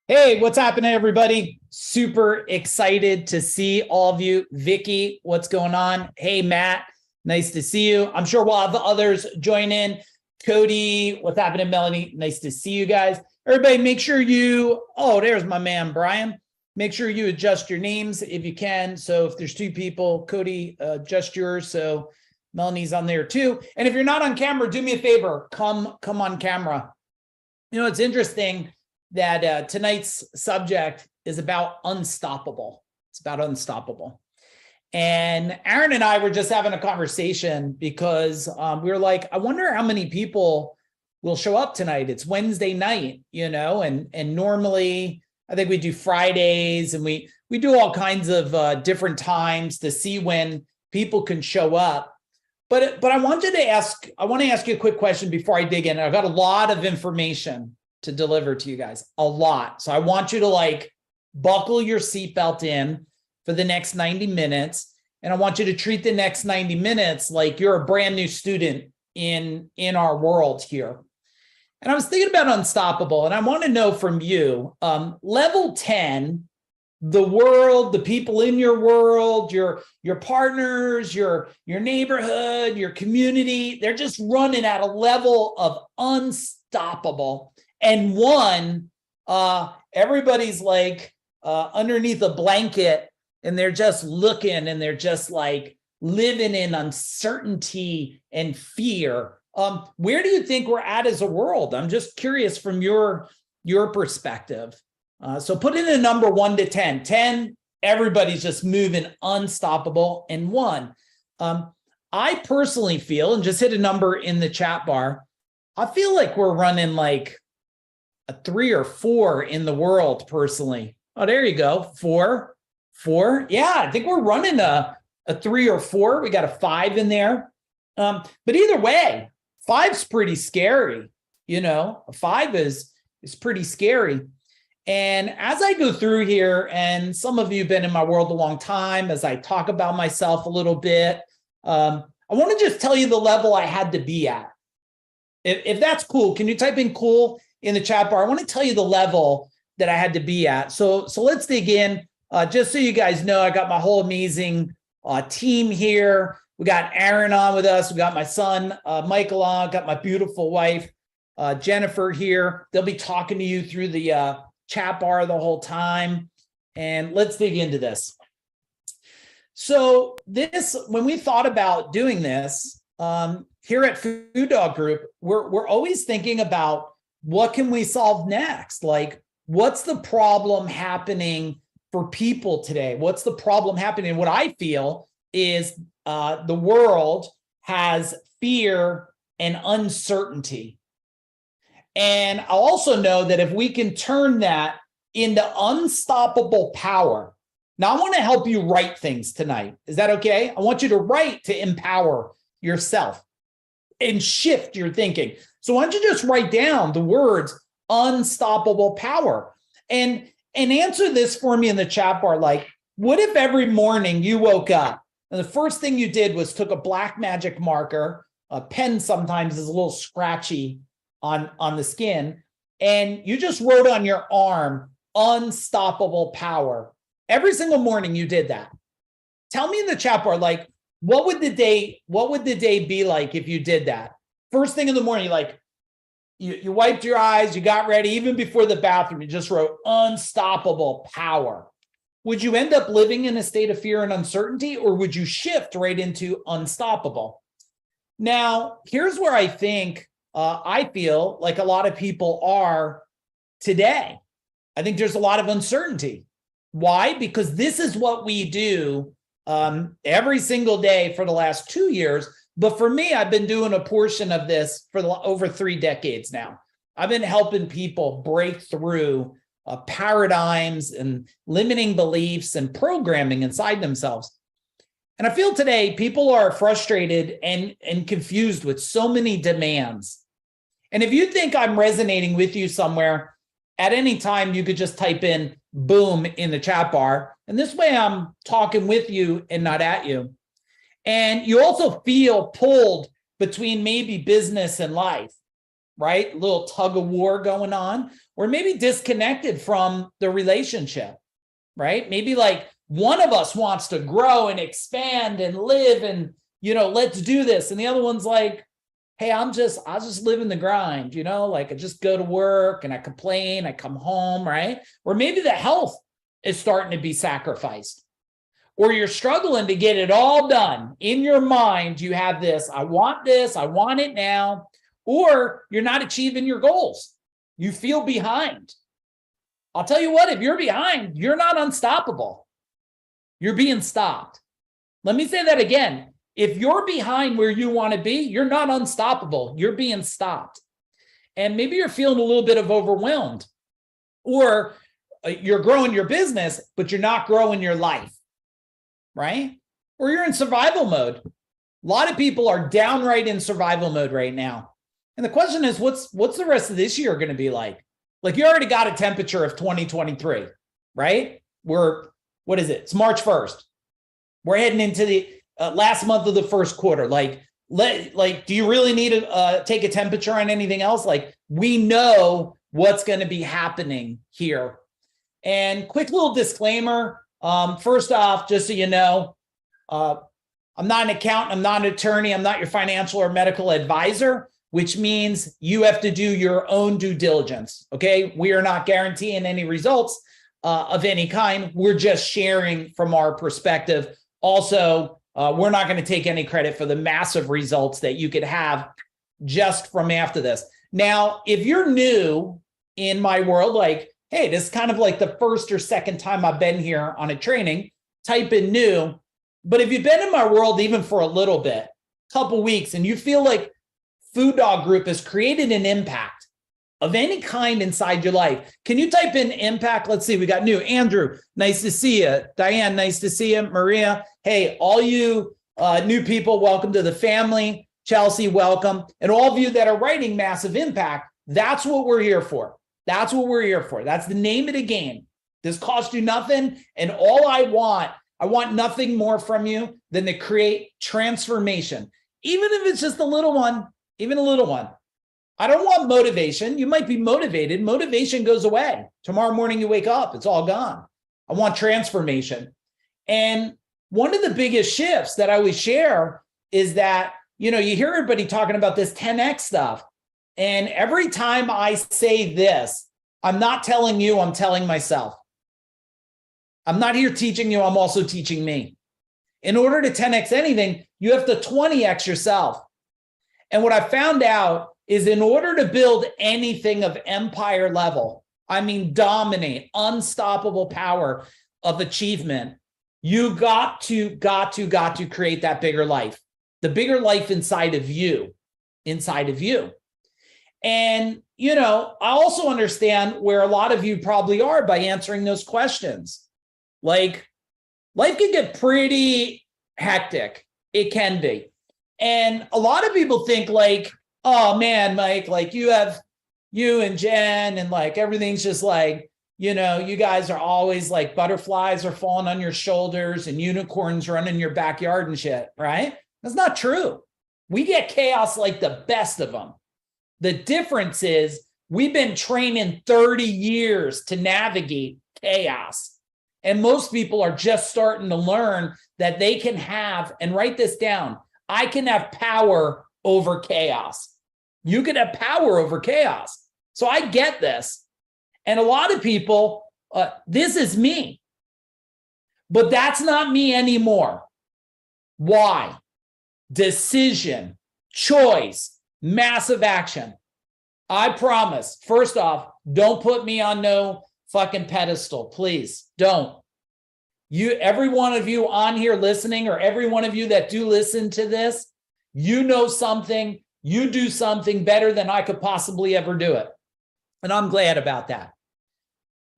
Hey, what's happening, everybody? Super excited to see all of you. Vicky, what's going on? Hey, Matt, nice to see you. I'm sure we'll have others join in. Cody, what's happening, Melanie? Nice to see you guys. Everybody, make sure there's my man, Brian. Make sure you adjust your names if you can. So if there's two people, Cody, adjust yours. So Melanie's on there too. And if you're not on camera, do me a favor, come on camera. You know, it's interesting that tonight's subject is about unstoppable. It's about unstoppable. And Aaron and I were just having a conversation because we were like, I wonder how many people will show up tonight. It's Wednesday night, and normally I think we do Fridays and we do all kinds of different times to see when people can show up. But I want to ask you a quick question before I dig in. I've got a lot of information to deliver to you guys, a lot. So I want you to buckle your seatbelt in for the next 90 minutes. And I want you to treat the next 90 minutes like you're a brand new student in our world here. And I was thinking about unstoppable, and I want to know from you, level 10, the world, the people in your world, your partners, your neighborhood, your community, they're just running at a level of unstoppable. And one, everybody's underneath a blanket and they're just looking and they're just living in uncertainty and fear. Where do you think we're at as a world? I'm just curious from your perspective. So put in a number 1 to 10. 10, everybody's just moving unstoppable. And 1, I personally feel, and just hit a number in the chat bar, I feel like we're running a 3 or 4 in the world personally. Oh, there you go. 4. Yeah, I think we're running a 3 or 4. We got a 5 in there. But either way, 5's pretty scary. A 5 is pretty scary. And as I go through here, and some of you have been in my world a long time, as I talk about myself a little bit, I want to just tell you the level I had to be at. If that's cool, can you type in cool in the chat bar? I want to tell you the level that I had to be at. So let's dig in. Just so you guys know, I got my whole amazing team here. We got Aaron on with us. We got my son, Michael on. Got my beautiful wife, Jennifer here. They'll be talking to you through the chat bar the whole time. And let's dig into this. So when we thought about doing this, here at Food Dog Group, we're always thinking about what can we solve next? What's the problem happening for people today? What's the problem happening? What I feel is the world has fear and uncertainty. And I also know that if we can turn that into unstoppable power. Now, I want to help you write things tonight. Is that okay? I want you to write to empower yourself and shift your thinking. So why don't you just write down the words unstoppable power and answer this for me in the chat bar. What if every morning you woke up and the first thing you did was took a black magic marker, a pen sometimes is a little scratchy on the skin, and you just wrote on your arm, unstoppable power. Every single morning you did that. Tell me in the chat bar, what would the day be like if you did that? First thing in the morning, you wiped your eyes, you got ready, even before the bathroom, you just wrote unstoppable power. Would you end up living in a state of fear and uncertainty, or would you shift right into unstoppable? Now, here's where I think I feel like a lot of people are today. I think there's a lot of uncertainty. Why? Because this is what we do every single day for the last 2 years. But for me, I've been doing a portion of this for over 3 decades now. I've been helping people break through paradigms and limiting beliefs and programming inside themselves. And I feel today people are frustrated and confused with so many demands. And if you think I'm resonating with you somewhere, at any time, you could just type in boom in the chat bar. And this way I'm talking with you and not at you. And you also feel pulled between maybe business and life. right? A little tug of war going on, or maybe disconnected from the relationship, right? Maybe like one of us wants to grow and expand and live and, let's do this. And the other one's like, hey, I'll just live in the grind, like I just go to work and I complain, I come home, right? Or maybe the health is starting to be sacrificed, or you're struggling to get it all done. In your mind, you have this, I want it now, or you're not achieving your goals. You feel behind. I'll tell you what, if you're behind, you're not unstoppable. You're being stopped. Let me say that again. If you're behind where you want to be, you're not unstoppable. You're being stopped. And maybe you're feeling a little bit of overwhelmed, or you're growing your business, but you're not growing your life, right? Or you're in survival mode. A lot of people are downright in survival mode right now. And the question is, what's the rest of this year going to be like? Like, you already got a temperature of 2023, right? What is it? It's March 1st. We're heading into the last month of the first quarter. Do you really need to take a temperature on anything else? Like, we know what's going to be happening here. And quick little disclaimer. First off, just so you know, I'm not an accountant, I'm not an attorney, I'm not your financial or medical advisor, which means you have to do your own due diligence, okay? We are not guaranteeing any results of any kind. We're just sharing from our perspective. Also, we're not going to take any credit for the massive results that you could have just from after this. Now, if you're new in my world, like, hey, this is kind of like the first or second time I've been here on a training, type in new. But if you've been in my world even for a little bit, couple weeks, and you feel like Food Dog Group has created an impact of any kind inside your life, can you type in impact? Let's see, we got new. Andrew, nice to see you. Diane, nice to see you. Maria, hey, all you new people, welcome to the family. Chelsea, welcome. And all of you that are writing massive impact, that's what we're here for. That's what we're here for. That's the name of the game. This costs you nothing. And all I want nothing more from you than to create transformation. Even if it's just a little one, even a little one. I don't want motivation. You might be motivated. Motivation goes away. Tomorrow morning you wake up, it's all gone. I want transformation. And one of the biggest shifts that I always share is that, you hear everybody talking about this 10X stuff. And every time I say this, I'm not telling you, I'm telling myself. I'm not here teaching you, I'm also teaching me. In order to 10X anything, you have to 20X yourself. And what I found out is, in order to build anything of empire level, I mean, dominate, unstoppable power of achievement, you got to create that bigger life, the bigger life inside of you. And, I also understand where a lot of you probably are by answering those questions. Like, life can get pretty hectic. It can be. And a lot of people think like, oh man, Mike, like you and Jen and like everything's just like, you guys are always like butterflies are falling on your shoulders and unicorns running your backyard and shit, right? That's not true. We get chaos like the best of them. The difference is we've been training 30 years to navigate chaos. And most people are just starting to learn that they can have, and write this down, I can have power over chaos. You can have power over chaos. So I get this. And a lot of people, this is me. But that's not me anymore. Why? Decision, choice, massive action. I promise, first off, don't put me on no fucking pedestal, please. Don't. Every one of you on here listening, or every one of you that do listen to this, you know something, you do something better than I could possibly ever do it. And I'm glad about that.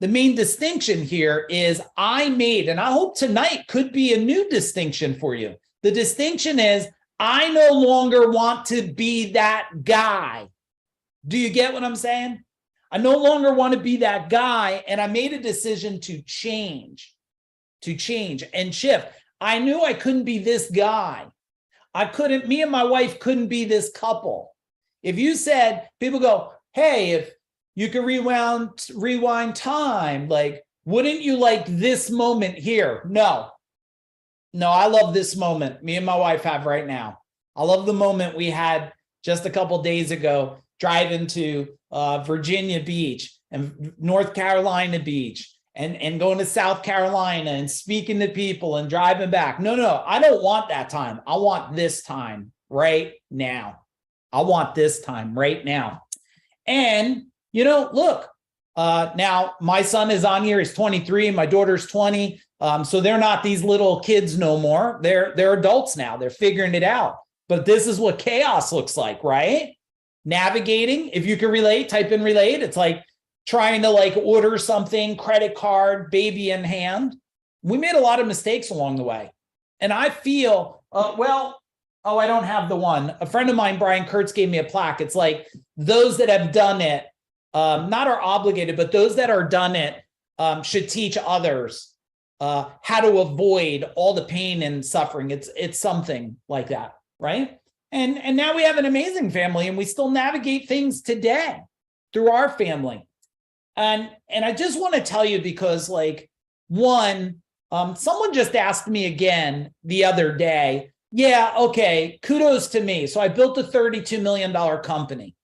The main distinction here is I made, and I hope tonight could be a new distinction for you. The distinction is I no longer want to be that guy. Do you get what I'm saying? I no longer want to be that guy, and I made a decision to change and shift. I knew I couldn't be this guy. Me and my wife couldn't be this couple. If you said, people go, hey, if you could rewind time, like, wouldn't you like this moment here? No, I love this moment me and my wife have right now. I love the moment we had just a couple days ago, driving to Virginia Beach and North Carolina Beach and going to South Carolina and speaking to people and driving back. No, I don't want that time. I want this time right now. I want this time right now. And, look, now my son is on here. He's 23. My daughter's 20. So they're not these little kids no more. They're adults now. They're figuring it out. But this is what chaos looks like, right? Navigating. If you can relate, type in relate. It's like trying to order something, credit card, baby in hand. We made a lot of mistakes along the way. And I feel, I don't have the one. A friend of mine, Brian Kurtz, gave me a plaque. It's like those that have done it, not are obligated, but those that are done it should teach others how to avoid all the pain and suffering. It's something like that, right? And now we have an amazing family, and we still navigate things today through our family. And I just want to tell you, because someone just asked me again the other day. Yeah, okay, kudos to me. So I built a $32 million company,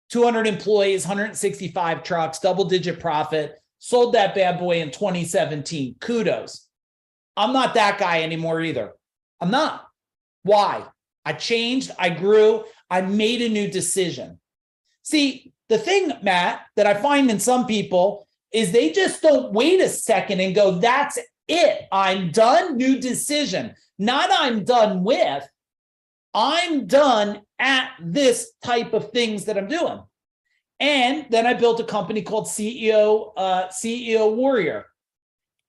200 employees, 165 trucks, double-digit profit, sold that bad boy in 2017. Kudos. I'm not that guy anymore either. I'm not. Why? I changed, I grew, I made a new decision. See, the thing, Matt, that I find in some people is they just don't wait a second and go, that's it. I'm done, new decision. Not I'm done with, I'm done at this type of things that I'm doing. And then I built a company called CEO Warrior.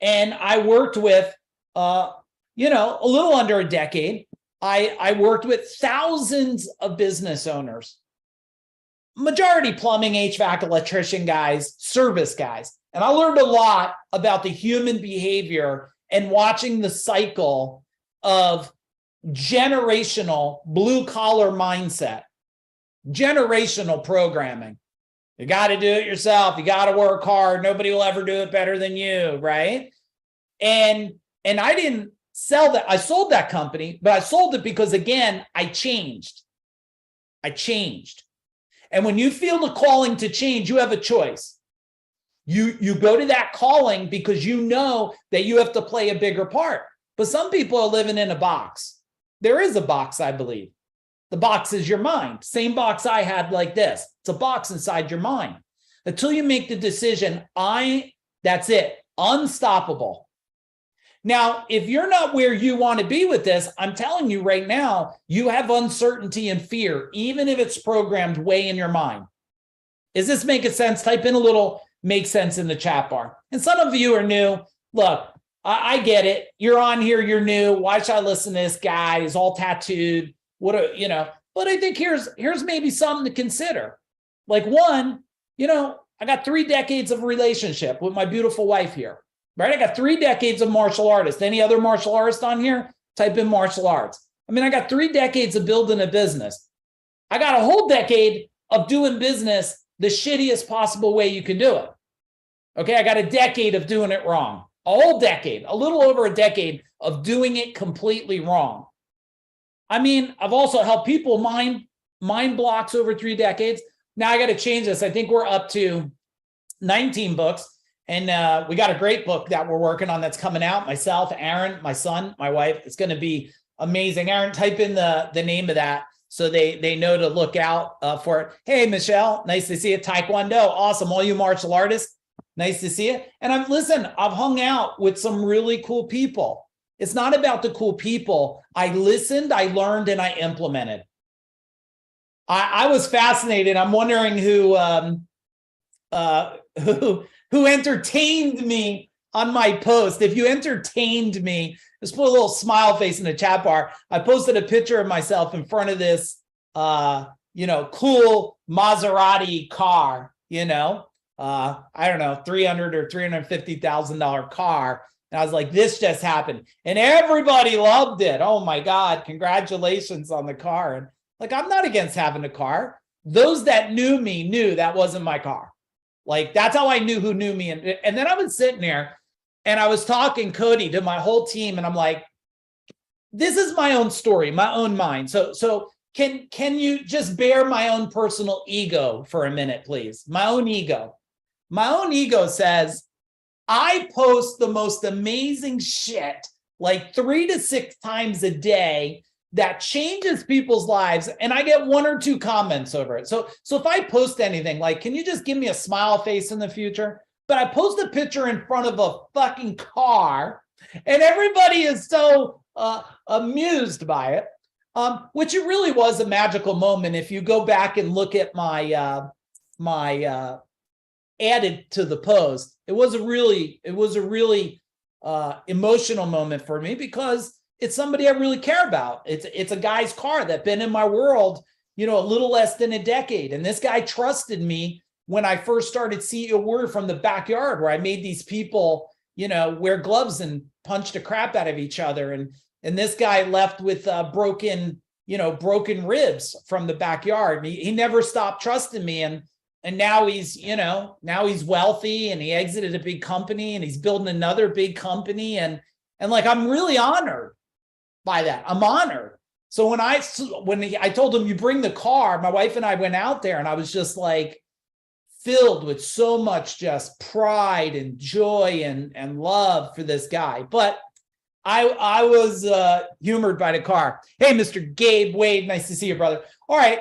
And I worked with, a little under a decade. I worked with thousands of business owners, majority plumbing, HVAC, electrician guys, service guys. And I learned a lot about the human behavior and watching the cycle of generational blue collar mindset, generational programming. You got to do it yourself. You got to work hard. Nobody will ever do it better than you, right? And I didn't sell that. I sold that company, but I sold it because, again, I changed. And when you feel the calling to change, you have a choice. You go to that calling because you know that you have to play a bigger part. But some people are living in a box. There is a box, I believe. The box is your mind. Same box I had like this. It's a box inside your mind. Until you make the decision, that's it. Unstoppable. Now, if you're not where you want to be with this, I'm telling you right now, you have uncertainty and fear, even if it's programmed way in your mind. Is this making sense? Type in a little make sense in the chat bar. And some of you are new. Look, I get it. You're on here, you're new. Why should I listen to this guy? He's all tattooed. But I think here's maybe something to consider. Like, one, I got 3 decades of relationship with my beautiful wife here, right? I got 3 decades of martial artists. Any other martial artist on here? Type in martial arts. I got 3 decades of building a business. I got a whole decade of doing business the shittiest possible way you can do it. Okay, I got a decade of doing it wrong. A whole decade, a little over a decade of doing it completely wrong. I've also helped people mind blocks over 3 decades. Now I got to change this. I think we're up to 19 books. And we got a great book that we're working on that's coming out. Myself, Aaron, my son, my wife. It's going to be amazing. Aaron, type in the name of that so they know to look out for it. Hey, Michelle, nice to see you. Taekwondo, awesome. All you martial artists, nice to see you. And I've hung out with some really cool people. It's not about the cool people. I listened, I learned, and I implemented. I was fascinated. I'm wondering who entertained me on my post. If you entertained me, just put a little smile face in the chat bar. I posted a picture of myself in front of this, cool Maserati car, I don't know, $300,000 or $350,000 car. And I was like, this just happened. And everybody loved it. Oh my God, congratulations on the car. And I'm not against having a car. those that knew me knew that wasn't my car. Like, that's how I knew who knew me. And then I was sitting there and I was talking, Cody, to my whole team. And I'm like, this is my own story, my own mind. So can you just bear my own personal ego for a minute, please? My own ego. My own ego says, I post the most amazing shit like 3 to 6 times a day that changes people's lives, and I get 1 or 2 comments over it. So if I post anything, like, can you just give me a smile face in the future? But I post a picture in front of a fucking car, and everybody is so amused by it, which it really was a magical moment. If you go back and look at my added to the post, it was a really emotional moment for me, because it's somebody I really care about. It's a guy's car that's been in my world, a little less than a decade. And this guy trusted me when I first started CEO Warrior from the backyard, where I made these people, wear gloves and punch the crap out of each other. And this guy left with broken ribs from the backyard. He never stopped trusting me. And now he's wealthy, and he exited a big company, and he's building another big company. And like, I'm really honored by that. I'm honored. So when I told him, you bring the car, my wife and I went out there, and I was just like filled with so much just pride and joy and love for this guy. But I was humored by the car. Hey, Mr. Gabe Wade, nice to see you, brother. All right,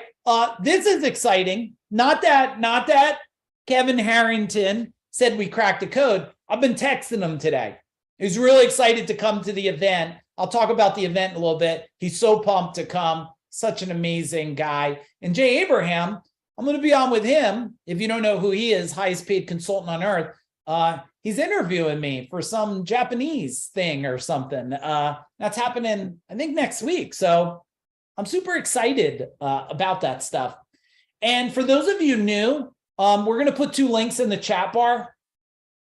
this is exciting. Not that Kevin Harrington said we cracked the code. I've been texting him today. He's really excited to come to the event. I'll talk about the event in a little bit. He's so pumped to come. Such an amazing guy. And Jay Abraham, I'm going to be on with him. If you don't know who he is, highest paid consultant on earth. He's interviewing me for some Japanese thing or something. That's happening, I think, next week. So I'm super excited about that stuff. And for those of you new, we're going to put 2 links in the chat bar.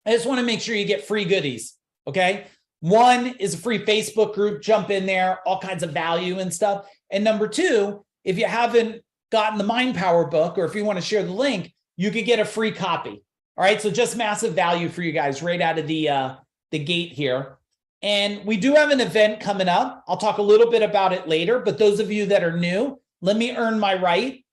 I just want to make sure you get free goodies, okay? One is a free Facebook group. Jump in there, all kinds of value and stuff. And number 2, if you haven't gotten the Mind Power book, or if you want to share the link, you could get a free copy. All right, so just massive value for you guys right out of the gate here. And we do have an event coming up. I'll talk a little bit about it later, but those of you that are new, let me earn my right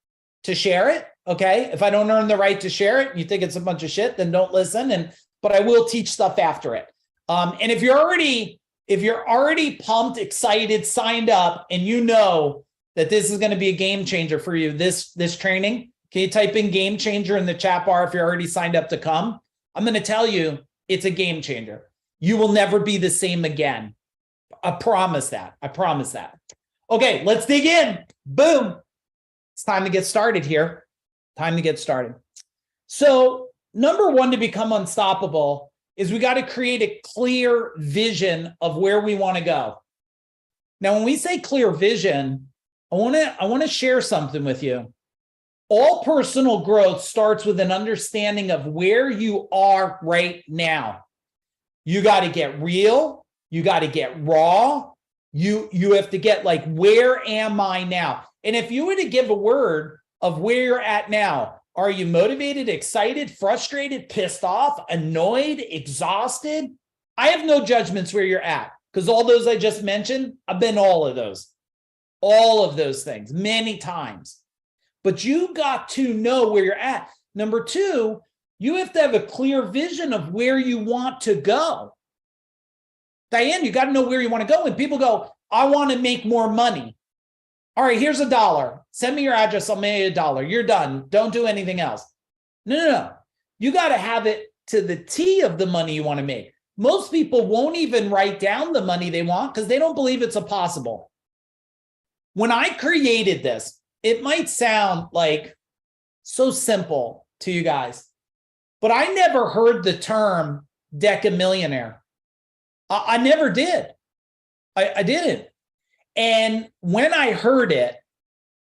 to share it, okay? If I don't earn the right to share it, you think it's a bunch of shit, then don't listen. But I will teach stuff after it. And if you're already pumped, excited, signed up, and you know that this is going to be a game changer for you, this training, can you type in game changer in the chat bar if you're already signed up to come? I'm going to tell you, it's a game changer. You will never be the same again. I promise that. I promise that. Okay, let's dig in. Boom. It's time to get started here. Time to get started. So, number 1 to become unstoppable is we got to create a clear vision of where we want to go. Now, when we say clear vision, I want to share something with you. All personal growth starts with an understanding of where you are right now. You got to get real. You got to get raw. You have to get like, where am I now? And if you were to give a word of where you're at now, are you motivated, excited, frustrated, pissed off, annoyed, exhausted? I have no judgments where you're at, because all those I just mentioned, I've been all of those things many times. But you got to know where you're at. Number 2, you have to have a clear vision of where you want to go. Diane, you got to know where you want to go. When people go, I want to make more money. All right, here's $1. Send me your address. I'll mail you $1. You're done. Don't do anything else. No. You got to have it to the T of the money you want to make. Most people won't even write down the money they want because they don't believe it's possible. When I created this, it might sound like so simple to you guys, but I never heard the term decamillionaire. I never did. I didn't. And when I heard it,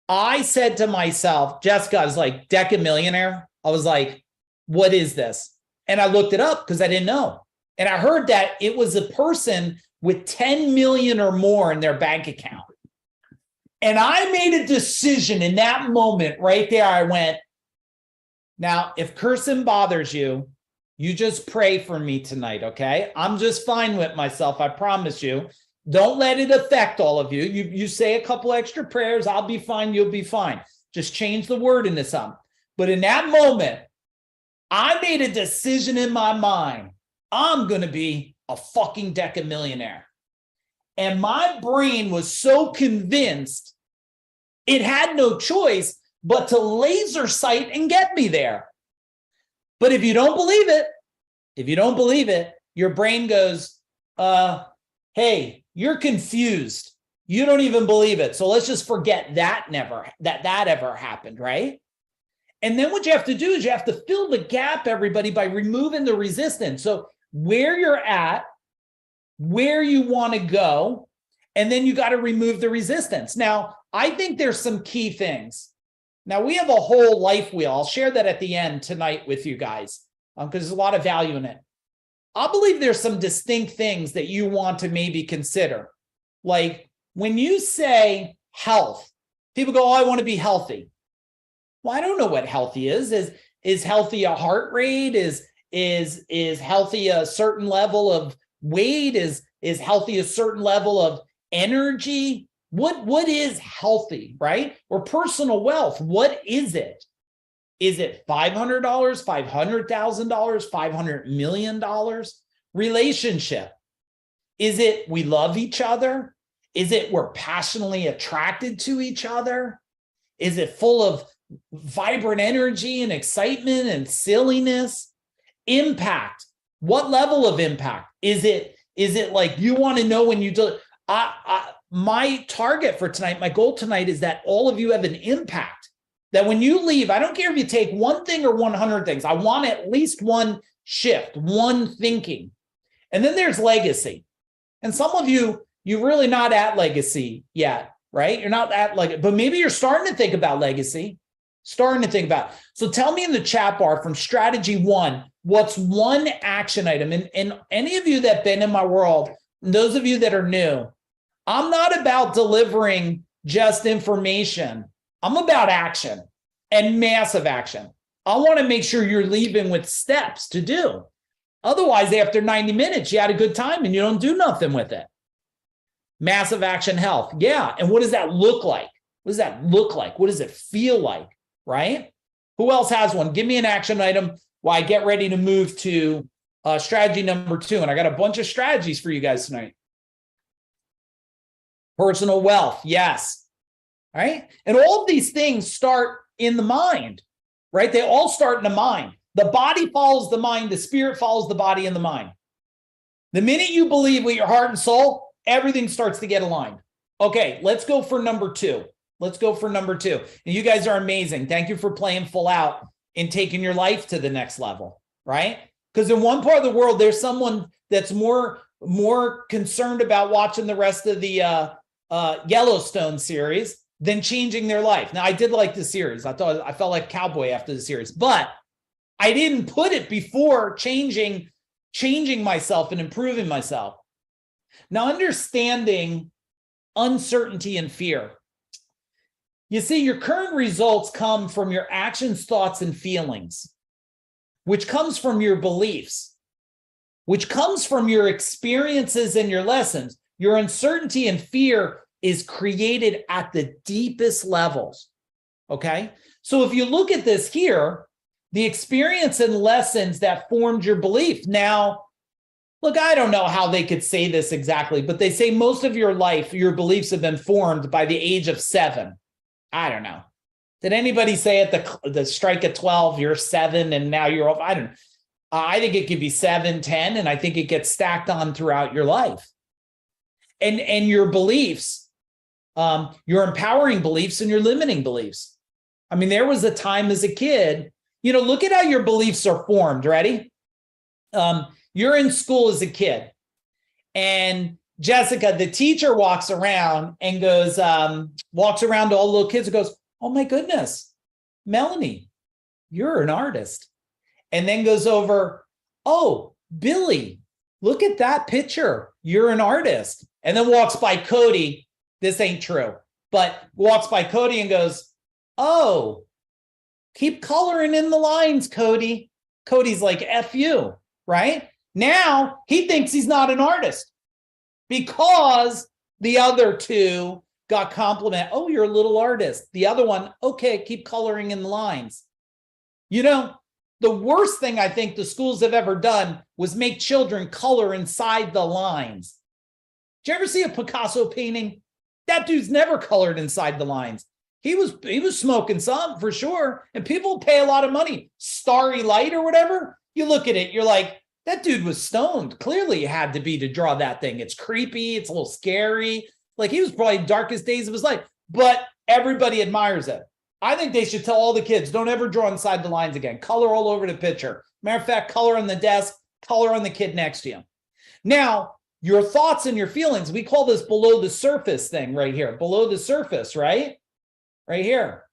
I said to myself, Jessica, I was like, decamillionaire? I was like, what is this? And I looked it up because I didn't know. And I heard that it was a person with 10 million or more in their bank account. And I made a decision in that moment right there. I went, now, if cursing bothers you, you just pray for me tonight, okay? I'm just fine with myself, I promise you. Don't let it affect all of you. You say a couple extra prayers, I'll be fine, you'll be fine. Just change the word into something. But in that moment, I made a decision in my mind. I'm going to be a fucking decamillionaire. And my brain was so convinced it had no choice but to laser sight and get me there. But if you don't believe it, your brain goes, hey, you're confused. You don't even believe it. So let's just forget that ever happened, right? And then what you have to do is you have to fill the gap, everybody, by removing the resistance. So where you're at, where you want to go, and then you got to remove the resistance. Now, I think there's some key things. Now, we have a whole life wheel. I'll share that at the end tonight with you guys because there's a lot of value in it. I believe there's some distinct things that you want to maybe consider. Like when you say health, people go, oh, I want to be healthy. Well, I don't know what healthy is. Is healthy a heart rate? Is healthy a certain level of weight? Is healthy a certain level of energy? What is healthy, right? Or personal wealth, what is it? Is it $500, $500,000, $500 million? Relationship. Is it we love each other? Is it we're passionately attracted to each other? Is it full of vibrant energy and excitement and silliness? Impact. What level of impact? Is it like you want to know when you do? My target for tonight, my goal tonight is that all of you have an impact. That when you leave, I don't care if you take one thing or 100 things. I want at least one shift, one thinking. And then there's legacy. And some of you, you're really not at legacy yet, right? You're not at legacy, but maybe you're starting to think about legacy, starting to think about it. So tell me in the chat bar from strategy 1, what's one action item? And any of you that have been in my world, and those of you that are new, I'm not about delivering just information. I'm about action and massive action. I want to make sure you're leaving with steps to do. Otherwise, after 90 minutes, you had a good time and you don't do nothing with it. Massive action health. Yeah. And what does that look like? What does that look like? What does it feel like? Right? Who else has one? Give me an action item while I get ready to move to strategy number 2. And I got a bunch of strategies for you guys tonight. Personal wealth. Yes. Right? And all of these things start in the mind, right? They all start in the mind. The body follows the mind. The spirit follows the body and the mind. The minute you believe with your heart and soul, everything starts to get aligned. Okay, let's go for number 2. Let's go for number 2. And you guys are amazing. Thank you for playing full out and taking your life to the next level, right? Because in one part of the world, there's someone that's more concerned about watching the rest of the Yellowstone series than changing their life. Now, I did like the series. I felt like a cowboy after the series, but I didn't put it before changing myself and improving myself. Now, understanding uncertainty and fear. You see, your current results come from your actions, thoughts, and feelings, which comes from your beliefs, which comes from your experiences and your lessons. Your uncertainty and fear is created at the deepest levels, okay? So if you look at this here, the experience and lessons that formed your belief. Now, look, I don't know how they could say this exactly, but they say most of your life, your beliefs have been formed by the age of 7. I don't know. Did anybody say at the strike at 12, you're 7 and now you're off? I don't know. I think it could be 7, 10, and I think it gets stacked on throughout your life. And your beliefs, your empowering beliefs and your limiting beliefs. I mean, there was a time as a kid, look at how your beliefs are formed. Ready? You're in school as a kid, and Jessica, the teacher, walks around and goes, walks around to all the little kids and goes, oh my goodness, Melanie, you're an artist. And then goes over, oh, Billy, look at that picture. You're an artist. And then walks by Cody. This ain't true. but walks by Cody and goes, oh, keep coloring in the lines, Cody. Cody's like, F you, right? Now he thinks he's not an artist because the other two got compliment. Oh, you're a little artist. The other one, okay, keep coloring in the lines. You know, the worst thing I think the schools have ever done was make children color inside the lines. Did you ever see a Picasso painting? That dude's never colored inside the lines. He was smoking some for sure, and people pay a lot of money. Starry Light or whatever. You look at it, you're like, that dude was stoned. Clearly, it had to be to draw that thing. It's creepy. It's a little scary. Like he was probably darkest days of his life, but everybody admires it. I think they should tell all the kids, don't ever draw inside the lines again. Color all over the picture. Matter of fact, color on the desk, color on the kid next to you. Now, your thoughts and your feelings, we call this below the surface thing right here. Below the surface, right? Right here.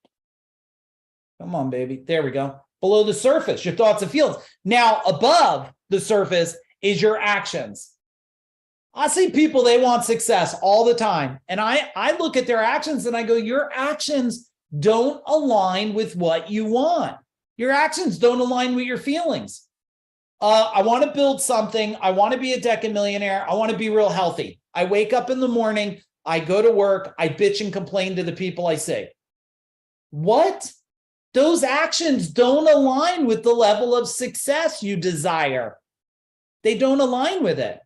Come on, baby. There we go. Below the surface, your thoughts and feelings. Now, above the surface is your actions. I see people, they want success all the time. And I look at their actions and I go, your actions don't align with what you want. Your actions don't align with your feelings. I want to build something. I want to be a decamillionaire. I want to be real healthy. I wake up in the morning. I go to work. I bitch and complain to the people I see. What? Those actions don't align with the level of success you desire. They don't align with it.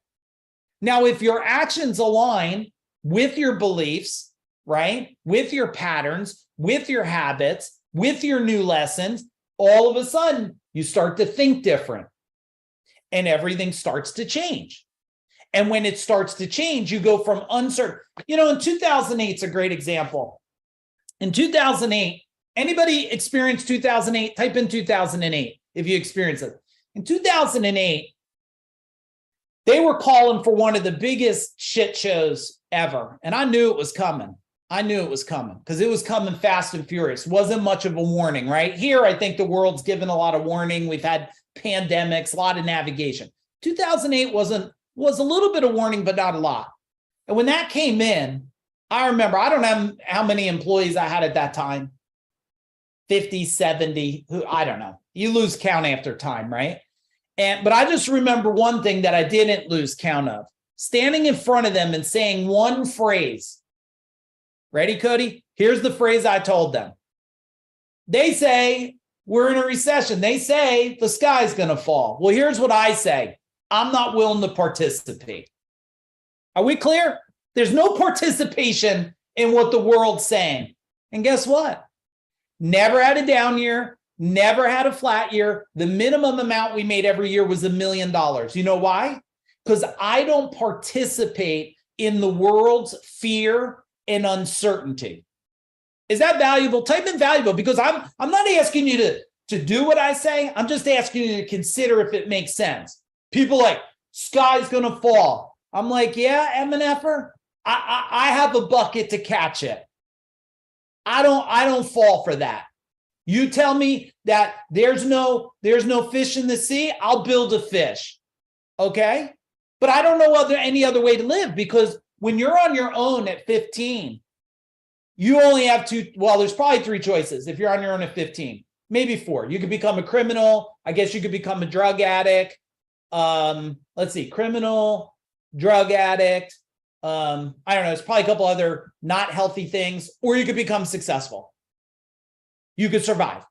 Now, if your actions align with your beliefs, right, with your patterns, with your habits, with your new lessons, all of a sudden you start to think different and everything starts to change. And when it starts to change, you go from uncertain. You know, in 2008, it's a great example. In 2008, anybody experienced 2008? Type in 2008 if you experience it. In 2008, they were calling for one of the biggest shit shows ever. And I knew it was coming. I knew it was coming because it was coming fast and furious. Wasn't much of a warning, right? Here, I think the world's given a lot of warning. We've had pandemics, a lot of navigation. 2008 was a little bit of warning, but not a lot. And when that came in, I remember, I don't know how many employees I had at that time, 50, 70, I don't know. You lose count after time, right? But I just remember one thing that I didn't lose count of, standing in front of them and saying one phrase. Ready, Cody? Here's the phrase I told them. They say we're in a recession. They say the sky's going to fall. Well, here's what I say. I'm not willing to participate. Are we clear? There's no participation in what the world's saying. And guess what? Never had a down year. Never had a flat year. The minimum amount we made every year was $1 million. You know why? Because I don't participate in the world's fear and uncertainty. Is that valuable? Type in valuable, because I'm not asking you to do what I say. I'm just asking you to consider if it makes sense. People like, sky's going to fall. I'm like, yeah, MNFer, I have a bucket to catch it. I don't fall for that. You tell me that there's no fish in the sea, I'll build a fish. Okay? But I don't know any other way to live, because when you're on your own at 15, you only have there's probably 3 choices if you're on your own at 15, maybe 4. You could become a criminal. I guess you could become a drug addict. Let's see, criminal, drug addict. I don't know. There's probably a couple other not healthy things, or you could become successful. You could survive.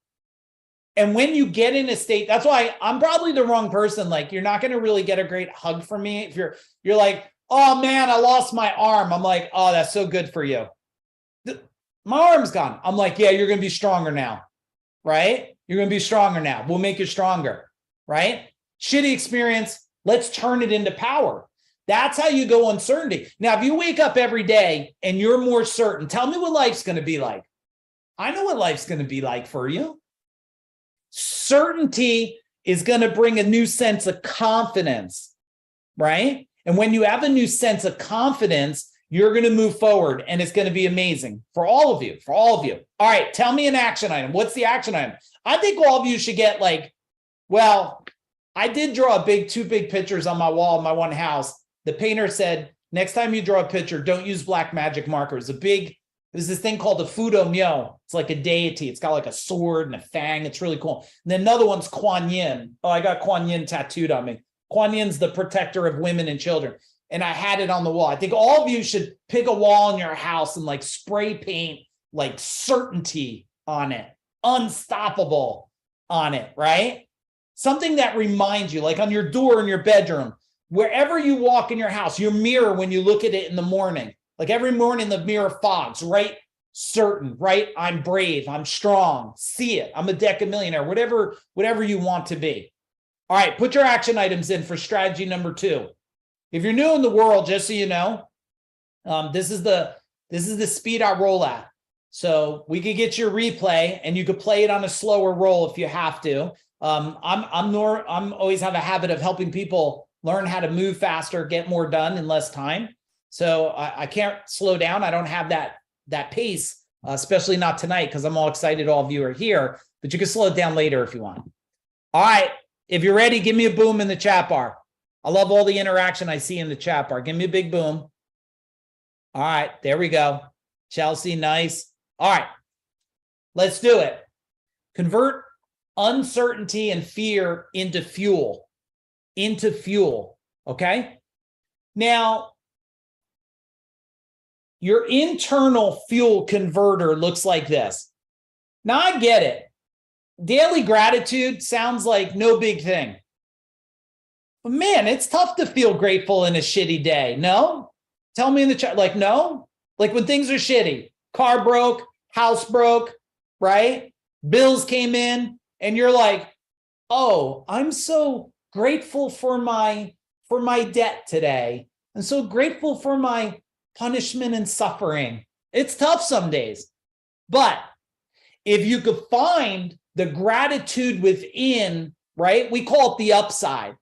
And when you get in a state, that's why I'm probably the wrong person. Like, you're not going to really get a great hug from me. If you're like, oh man, I lost my arm. I'm like, oh, that's so good for you. My arm's gone. I'm like, yeah, you're going to be stronger now, right? You're going to be stronger now. We'll make you stronger, right? Shitty experience. Let's turn it into power. That's how you go uncertainty. Now, if you wake up every day and you're more certain, tell me what life's going to be like. I know what life's going to be like for you. Certainty is going to bring a new sense of confidence, right? And when you have a new sense of confidence, you're going to move forward, and it's going to be amazing for all of you, All right, tell me an action item. What's the action item? I think all of you should get I did draw 2 big pictures on my wall in my one house. The painter said, next time you draw a picture, don't use black magic markers. A big There's this thing called the Fudo Myo. It's like a deity. It's got like a sword and a fang. It's really cool. And then another one's Kuan Yin. Oh, I got Kuan Yin tattooed on me. Kuan Yin's the protector of women and children. And I had it on the wall. I think all of you should pick a wall in your house and like spray paint like certainty on it, unstoppable on it, right? Something that reminds you, like on your door in your bedroom, wherever you walk in your house, your mirror when you look at it in the morning, like every morning the mirror fogs, right? Certain, right? I'm brave, I'm strong, see it, I'm a decamillionaire, whatever you want to be. All right, put your action items in for strategy number 2. If you're new in the world, just so you know, this is the speed I roll at. So we could get your replay and you could play it on a slower roll if you have to. I'm always have a habit of helping people learn how to move faster, get more done in less time. So I can't slow down. I don't have that pace, especially not tonight because I'm all excited all of you are here, but you can slow it down later if you want. All right, if you're ready, give me a boom in the chat bar. I love all the interaction I see in the chat bar. Give me a big boom. All right, there we go. Chelsea, nice. All right, let's do it. Convert uncertainty and fear into fuel. Okay? Now, your internal fuel converter looks like this. Now, I get it. Daily gratitude sounds like no big thing. But man, it's tough to feel grateful in a shitty day. No? Tell me in the chat, like, no? Like when things are shitty, car broke, house broke, right? Bills came in, and you're like, oh, I'm so grateful for my debt today. I'm so grateful for my punishment and suffering. It's tough some days. But if you could find the gratitude within, right? We call it the upside.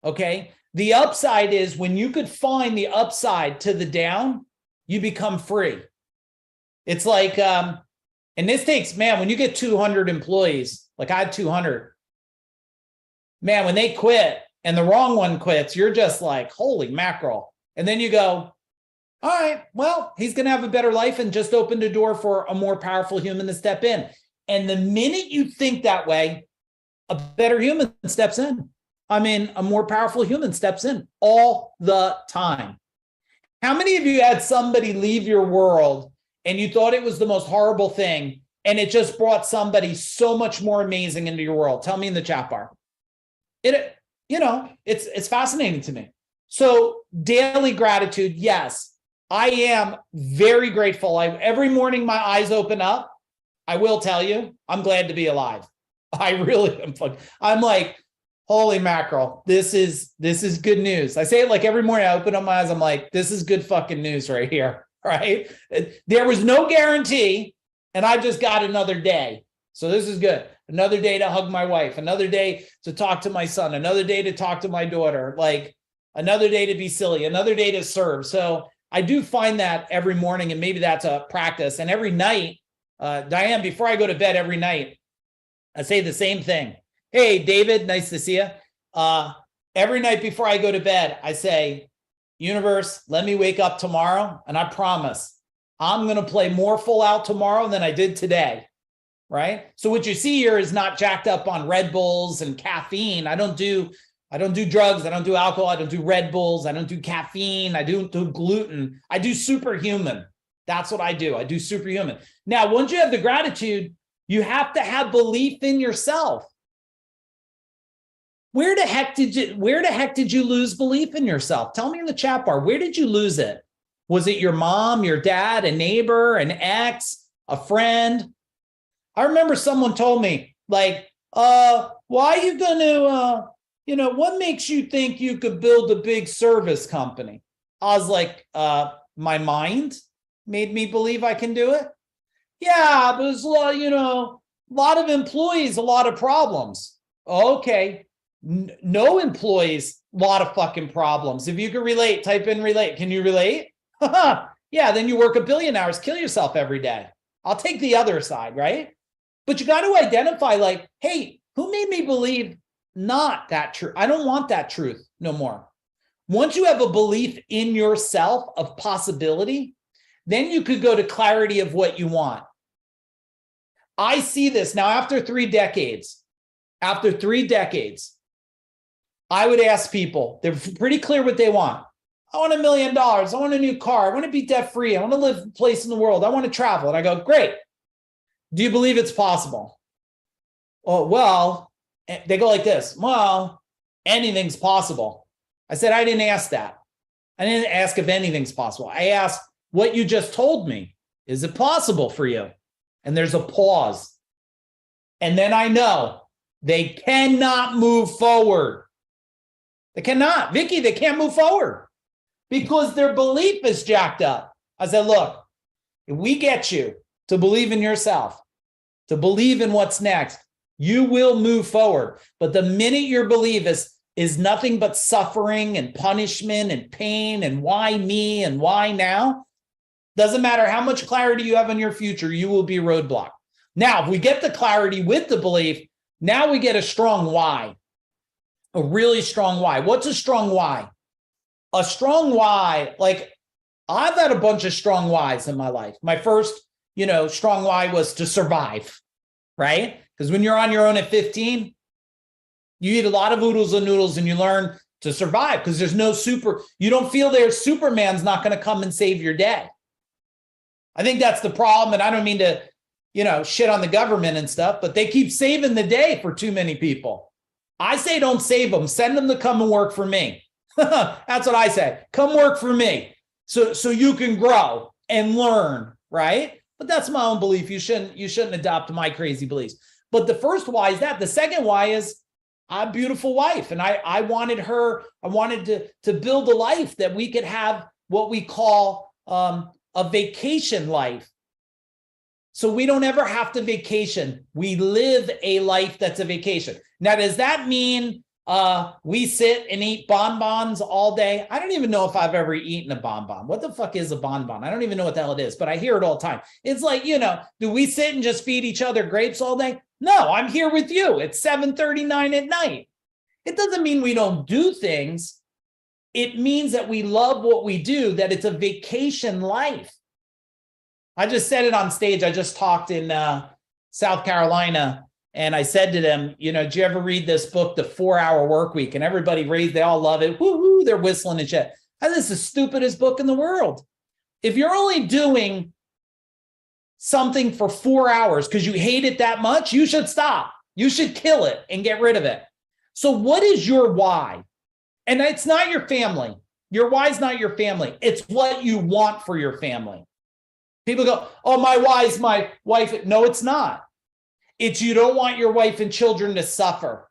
Okay. The upside is when you could find the upside to the down, you become free. It's like, and this takes, man, when you get 200 employees, like I had 200, man, when they quit and the wrong one quits, you're just like, holy mackerel. And then you go, all right, well, he's going to have a better life and just opened a door for a more powerful human to step in. And the minute you think that way, a better human steps in. I mean, a more powerful human steps in all the time. How many of you had somebody leave your world and you thought it was the most horrible thing and it just brought somebody so much more amazing into your world? Tell me in the chat bar. It's fascinating to me. So daily gratitude, yes, I am very grateful. Every morning my eyes open up. I will tell you, I'm glad to be alive. I really am. I'm like, holy mackerel, this is good news. I say it like every morning I open up my eyes, I'm like, this is good fucking news right here, right? There was no guarantee, and I just got another day. So this is good. Another day to hug my wife, another day to talk to my son, another day to talk to my daughter, like another day to be silly, another day to serve. So I do find that every morning, and maybe that's a practice. And every night, Diane, before I go to bed every night, I say the same thing. Hey, David, nice to see you. Every night before I go to bed, I say, universe, let me wake up tomorrow. And I promise I'm going to play more full out tomorrow than I did today. Right. So what you see here is not jacked up on Red Bulls and caffeine. I don't do drugs. I don't do alcohol. I don't do Red Bulls. I don't do caffeine. I don't do gluten. I do superhuman. That's what I do. I do superhuman. Now, once you have the gratitude, you have to have belief in yourself. Where the heck did you lose belief in yourself? Tell me in the chat bar, where did you lose it? Was it your mom, your dad, a neighbor, an ex, a friend? I remember someone told me, like, why are you going to, what makes you think you could build a big service company? I was like, my mind made me believe I can do it. Yeah, but there's a lot of employees, a lot of problems. Okay. No employees, a lot of fucking problems. If you can relate, type in relate. Can you relate? Yeah, then you work 1 billion hours, kill yourself every day. I'll take the other side, right? But you got to identify like, hey, who made me believe not that true? I don't want that truth no more. Once you have a belief in yourself of possibility, Then you could go to clarity of what you want. I see this now after 3 decades. After 3 decades, I would ask people, they're pretty clear what they want. I want $1 million. I want a new car. I want to be debt free. I want to live a place in the world. I want to travel. And I go, great. Do you believe it's possible? Oh, well, they go like this. Well, anything's possible. I said, I didn't ask that. I didn't ask if anything's possible. I asked what you just told me. Is it possible for you? And there's a pause. And then I know they cannot move forward. They cannot. Vicky, they can't move forward because their belief is jacked up. I said, look, if we get you to believe in yourself, to believe in what's next, you will move forward. But the minute your belief is nothing but suffering and punishment and pain and why me and why now, doesn't matter how much clarity you have in your future, you will be roadblocked. Now, if we get the clarity with the belief, now we get a strong why, a really strong why. What's a strong why? A strong why, like I've had a bunch of strong whys in my life. My first, strong why was to survive, right? Because when you're on your own at 15, you eat a lot of oodles and noodles and you learn to survive because there's no you don't feel there's Superman's not going to come and save your day. I think that's the problem. And I don't mean to, shit on the government and stuff, but they keep saving the day for too many people. I say, don't save them. Send them to come and work for me. That's what I say. Come work for me. So you can grow and learn, right? But that's my own belief. You shouldn't adopt my crazy beliefs. But the first why is that. The second why is I'm a beautiful wife. And I wanted to build a life that we could have what we call a vacation life. So we don't ever have to vacation. We live a life that's a vacation. Now, does that mean we sit and eat bonbons all day? I don't even know if I've ever eaten a bonbon. What the fuck is a bonbon? I don't even know what the hell it is, but I hear it all the time. It's like, do we sit and just feed each other grapes all day? No, I'm here with you. It's 7:39 at night. It doesn't mean we don't do things. It means that we love what we do, that it's a vacation life. I just said it on stage. I just talked in South Carolina, and I said to them, did you ever read this book, The 4-Hour Workweek? And everybody they all love it. Woo-hoo, they're whistling and shit. This is the stupidest book in the world. If you're only doing something for 4 hours because you hate it that much, you should stop. You should kill it and get rid of it. So what is your why? And it's not your family. Your why is not your family. It's what you want for your family. People go, oh, my why is my wife. No, it's not. It's you don't want your wife and children to suffer.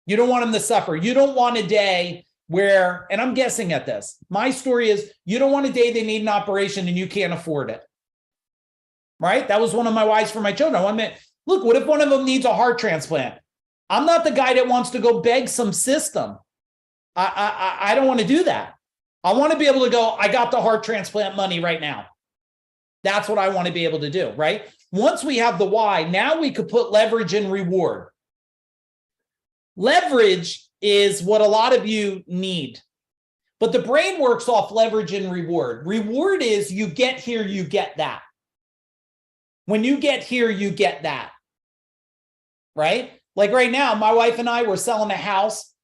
You don't want them to suffer. You don't want a day where, and I'm guessing at this, my story is you don't want a day they need an operation and you can't afford it. Right? That was one of my whys for my children. I want to, look, what if one of them needs a heart transplant? I'm not the guy that wants to go beg some system. I don't want to do that. I want to be able to go, I got the heart transplant money right now. That's what I want to be able to do, right? Once we have the why, now we could put leverage and reward. Leverage is what a lot of you need, but the brain works off leverage and reward. Reward is you get here, you get that. When you get here, you get that, right? Like right now, my wife and I were selling a house,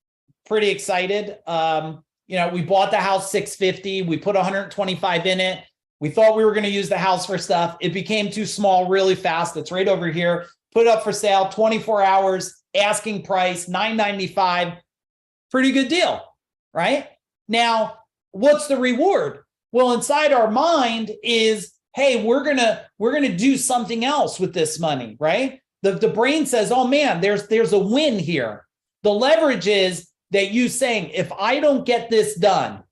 pretty excited. We bought the house $650. We put 125 in it. We thought we were going to use the house for stuff. It became too small really fast. It's right over here. Put it up for sale, 24 hours, asking price, $995. Pretty good deal, right? Now, what's the reward? Well, inside our mind is, hey, we're gonna do something else with this money, right? The brain says, oh man, there's a win here. The leverage is that you saying, if I don't get this done,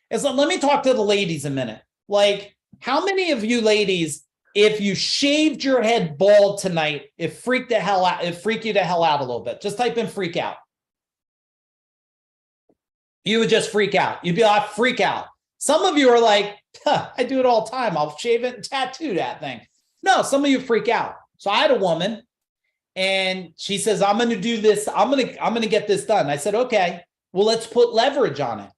it's like, let me talk to the ladies a minute. Like, how many of you ladies, if you shaved your head bald tonight, it freak you the hell out a little bit? Just type in freak out. You would just freak out. You'd be like, freak out. Some of you are like, I do it all the time. I'll shave it and tattoo that thing. No, some of you freak out. So I had a woman and she says, I'm going to do this. I'm going to get this done. I said, okay, well, let's put leverage on it.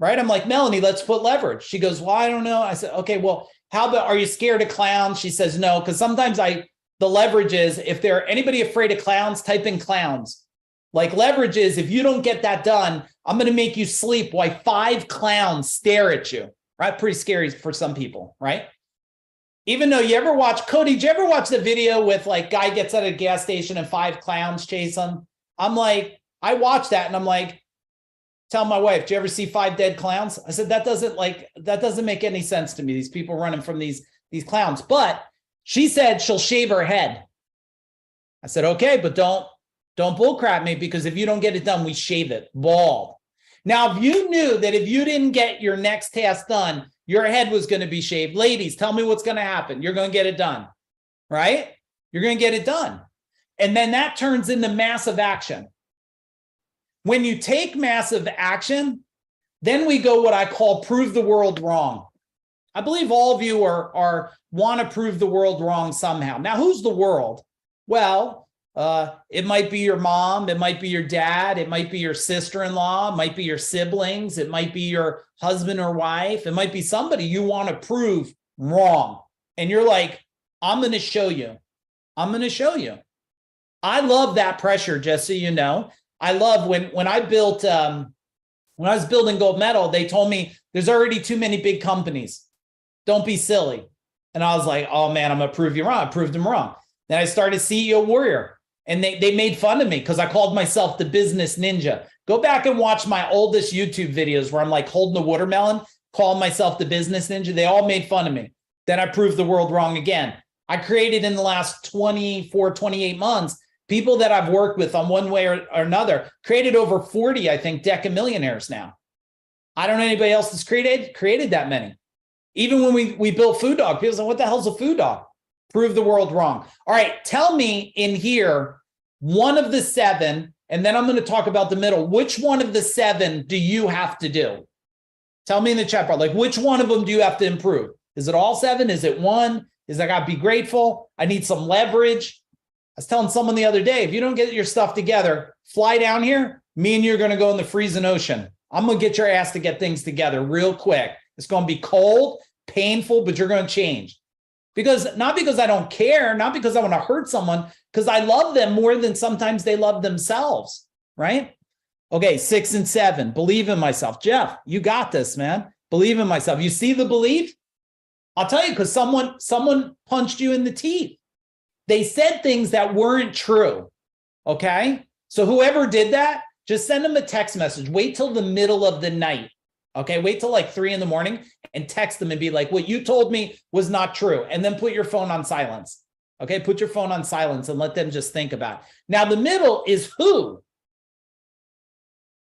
right? I'm like, Melanie, let's put leverage. She goes, well, I don't know. I said, okay, well, how about, are you scared of clowns? She says, no, because sometimes the leverage is, if there anybody afraid of clowns, type in clowns. Like leverage is, if you don't get that done, I'm going to make you sleep while 5 clowns stare at you, right? Pretty scary for some people, right? Even though you ever watch, Cody, did you ever watch the video with like guy gets at a gas station and 5 clowns chase him? I'm like, I watched that and I'm like, tell my wife, do you ever see 5 dead clowns? I said, that doesn't make any sense to me. These people running from these clowns. But she said she'll shave her head. I said, okay, but don't bullcrap me, because if you don't get it done, we shave it bald. Now, if you knew that if you didn't get your next task done, your head was going to be shaved, ladies, tell me what's going to happen. You're going to get it done, right? You're going to get it done. And then that turns into massive action. When you take massive action, then we go what I call prove the world wrong. I believe all of you want to prove the world wrong somehow. Now, who's the world? Well, it might be your mom, it might be your dad, it might be your sister-in-law, it might be your siblings, it might be your husband or wife, it might be somebody you want to prove wrong. And you're like, I'm going to show you. I'm going to show you. I love that pressure, just so you know. I love when I built, when I was building Gold Medal, they told me there's already too many big companies. Don't be silly. And I was like, oh man, I'm going to prove you wrong. I proved them wrong. Then I started CEO Warrior, and they made fun of me because I called myself the business ninja. Go back and watch my oldest YouTube videos where I'm like holding a watermelon, calling myself the business ninja. They all made fun of me. Then I proved the world wrong again. I created in the last 24, 28 months, people that I've worked with on one way or another, created over 40, I think, Deca millionaires now. I don't know anybody else that's created that many. Even when we built Food Dog, people say, what the hell's a food dog? Prove the world wrong. All right, tell me in here, one of the 7, and then I'm going to talk about the middle. Which one of the 7 do you have to do? Tell me in the chat bar, like which one of them do you have to improve? Is it all 7? Is it 1? Is I got to be grateful? I need some leverage. I was telling someone the other day, if you don't get your stuff together, fly down here. Me and you are going to go in the freezing ocean. I'm going to get your ass to get things together real quick. It's going to be cold, painful, but you're going to change. Not because I don't care, not because I want to hurt someone, because I love them more than sometimes they love themselves, right? Okay, 6 and 7, believe in myself. Jeff, you got this, man. Believe in myself. You see the belief? I'll tell you, because someone punched you in the teeth. They said things that weren't true, okay? So whoever did that, just send them a text message. Wait till the middle of the night, okay? Wait till like 3 in the morning and text them and be like, what you told me was not true. And then put your phone on silence, okay? Put your phone on silence and let them just think about it. Now, the middle is who?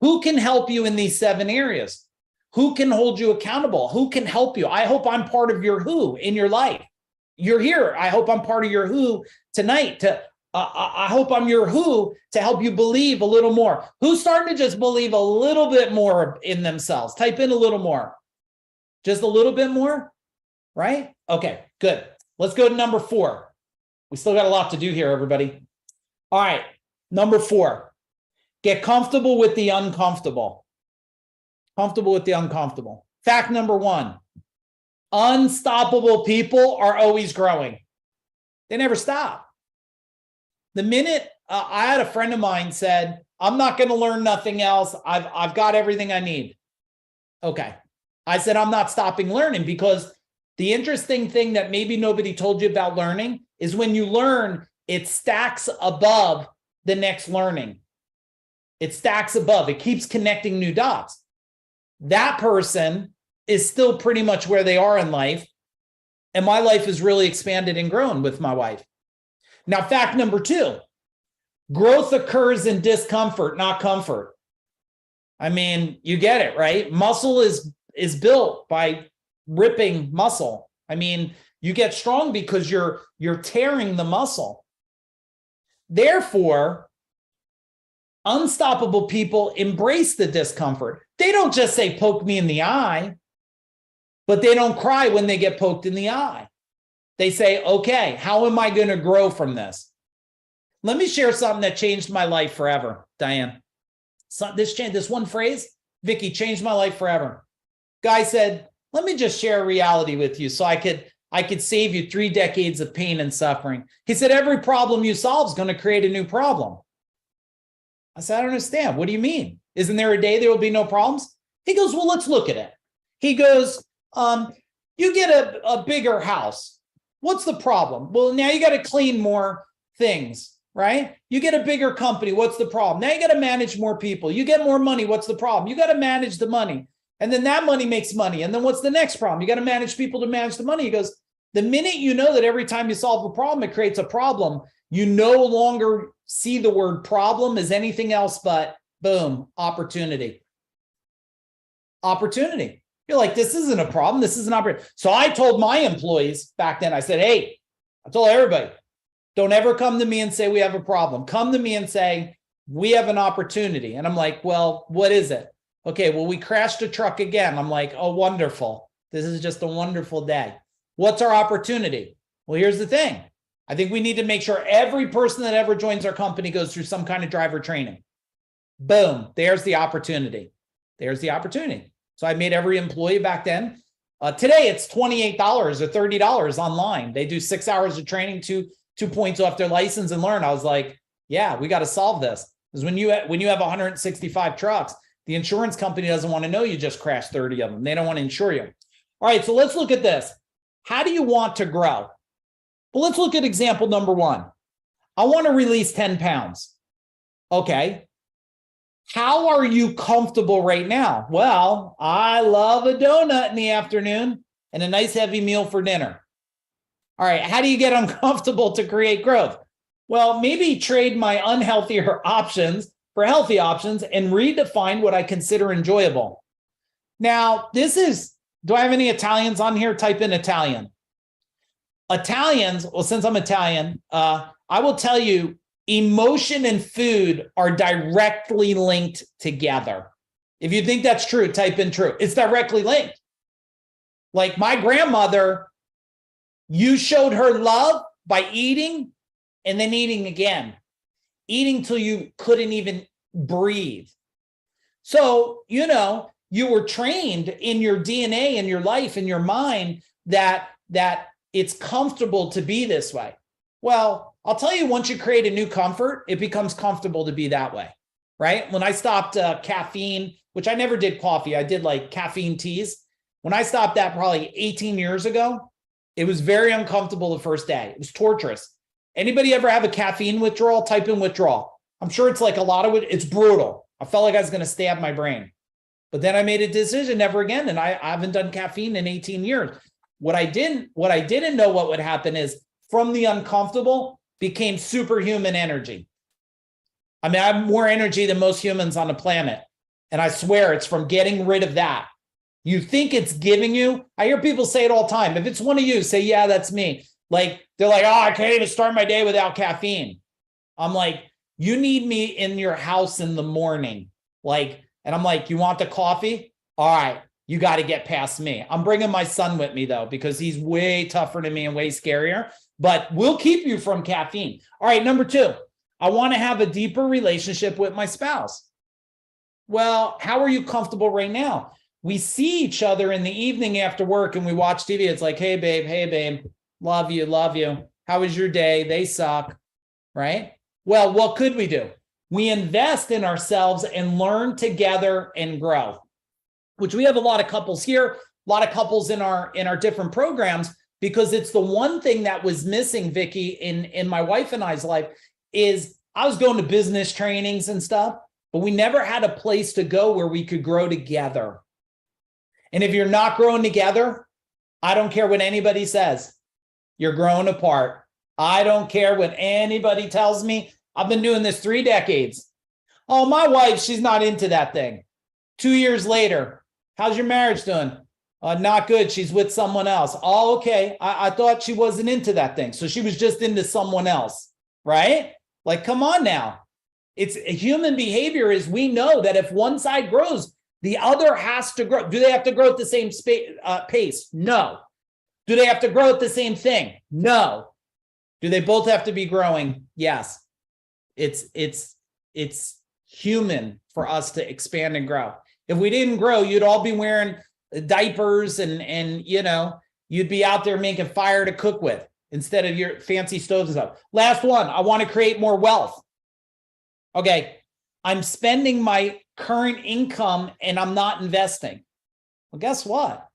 Who can help you in these 7 areas? Who can hold you accountable? Who can help you? I hope I'm part of your who in your life. You're here. I hope I'm part of your who tonight. I hope I'm your who to help you believe a little more. Who's starting to just believe a little bit more in themselves? Type in a little more. Just a little bit more, right? Okay, good. Let's go to number 4. We still got a lot to do here, everybody. All right, number 4. Get comfortable with the uncomfortable. Comfortable with the uncomfortable. Fact number 1. Unstoppable people are always growing. They never stop. The minute I had a friend of mine said, I'm not going to learn nothing else. I've got everything I need. Okay. I said, I'm not stopping learning, because the interesting thing that maybe nobody told you about learning is when you learn, it stacks above the next learning. It stacks above. It keeps connecting new dots. That person is still pretty much where they are in life. And my life has really expanded and grown with my wife. Now, fact number 2, growth occurs in discomfort, not comfort. I mean, you get it, right? Muscle is built by ripping muscle. I mean, you get strong because you're tearing the muscle. Therefore, unstoppable people embrace the discomfort. They don't just say, poke me in the eye, but they don't cry when they get poked in the eye. They say, okay, how am I going to grow from this? Let me share something that changed my life forever, Diane. So this one phrase, Vicky, changed my life forever. Guy said, let me just share a reality with you so I could save you 3 decades of pain and suffering. He said, every problem you solve is going to create a new problem. I said, I don't understand. What do you mean? Isn't there a day there will be no problems? He goes, well, let's look at it. He goes, you get a bigger house. What's the problem? Well, now you got to clean more things, right? You get a bigger company. What's the problem? Now you got to manage more people. You get more money. What's the problem? You got to manage the money. And then that money makes money. And then what's the next problem? You got to manage people to manage the money. He goes, the minute you know that every time you solve a problem, it creates a problem, you no longer see the word problem as anything else but, boom, opportunity. Opportunity. You're like, this isn't a problem. This is an opportunity. So I told my employees back then, I said, hey, I told everybody, don't ever come to me and say we have a problem. Come to me and say, we have an opportunity. And I'm like, well, what is it? Okay, well, we crashed a truck again. I'm like, oh, wonderful. This is just a wonderful day. What's our opportunity? Well, here's the thing. I think we need to make sure every person that ever joins our company goes through some kind of driver training. Boom, there's the opportunity. There's the opportunity. So I made every employee back then. Today, it's $28 or $30 online. They do 6 hours of training, two points off their license and learn. I was like, yeah, we got to solve this. Because when you have 165 trucks, the insurance company doesn't want to know you just crashed 30 of them. They don't want to insure you. All right, so let's look at this. How do you want to grow? Well, let's look at example number 1. I want to release 10 pounds. Okay. How are you comfortable right now? Well, I love a donut in the afternoon and a nice heavy meal for dinner. All right, how do you get uncomfortable to create growth? Well, maybe trade my unhealthier options for healthy options and redefine what I consider enjoyable. Now, do I have any Italians on here? Type in Italian. Italians, well, since I'm Italian, I will tell you, emotion and food are directly linked together. If you think that's true, type in true. It's directly linked. Like my grandmother, you showed her love by eating and then eating again, eating till you couldn't even breathe. So, you were trained in your DNA, in your life, in your mind that it's comfortable to be this way. Well, I'll tell you, once you create a new comfort, it becomes comfortable to be that way, right? When I stopped caffeine, which I never did coffee, I did like caffeine teas. When I stopped that probably 18 years ago, it was very uncomfortable the first day. It was torturous. Anybody ever have a caffeine withdrawal? Type in withdrawal. I'm sure it's like a lot of it. It's brutal. I felt like I was going to stab my brain. But then I made a decision never again. And I haven't done caffeine in 18 years. What I didn't know what would happen is from the uncomfortable became superhuman energy. I mean, I have more energy than most humans on the planet. And I swear it's from getting rid of that. You think it's giving you, I hear people say it all the time. If it's one of you, say, yeah, that's me. Like, they're like, oh, I can't even start my day without caffeine. I'm like, you need me in your house in the morning. Like, and I'm like, you want the coffee? All right, you got to get past me. I'm bringing my son with me though, because he's way tougher than me and way scarier, but we'll keep you from caffeine. All right, number 2, I want to have a deeper relationship with my spouse. Well, how are you comfortable right now? We see each other in the evening after work and we watch TV. It's like, hey, babe, love you. How was your day? They suck, right? Well, what could we do? We invest in ourselves and learn together and grow, which we have a lot of couples here, a lot of couples in our different programs, because it's the one thing that was missing, Vicki, in my wife and I's life is I was going to business trainings and stuff, but we never had a place to go where we could grow together. And if you're not growing together, I don't care what anybody says. You're growing apart. I don't care what anybody tells me. I've been doing this 3 decades. Oh, my wife, she's not into that thing. 2 years later, how's your marriage doing? Not good. She's with someone else. Oh, okay. I thought she wasn't into that thing. So she was just into someone else, right? Like, come on now. It's human behavior is we know that if one side grows, the other has to grow. Do they have to grow at the same pace? No. Do they have to grow at the same thing? No. Do they both have to be growing? Yes. It's human for us to expand and grow. If we didn't grow, you'd all be wearing diapers and you'd be out there making fire to cook with instead of your fancy stoves and stuff. Last one, I want to create more wealth. Okay, I'm spending my current income and I'm not investing. Well, guess what?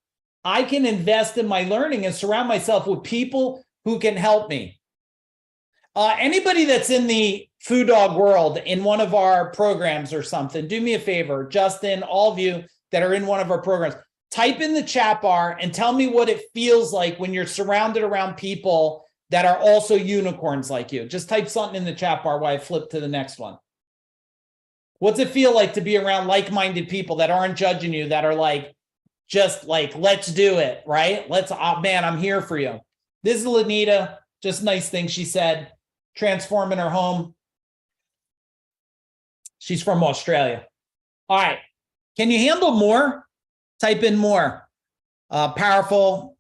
I can invest in my learning and surround myself with people who can help me. Anybody that's in the Food Dog world in one of our programs or something, do me a favor, Justin, all of you that are in one of our programs, type in the chat bar and tell me what it feels like when you're surrounded around people that are also unicorns like you. Just type something in the chat bar while I flip to the next one. What's it feel like to be around like-minded people that aren't judging you, that are like, just like, let's do it, right? Man, I'm here for you. This is Lanita, just nice thing she said, transforming her home. She's from Australia. All right. Can you handle more? Type in more. Powerful.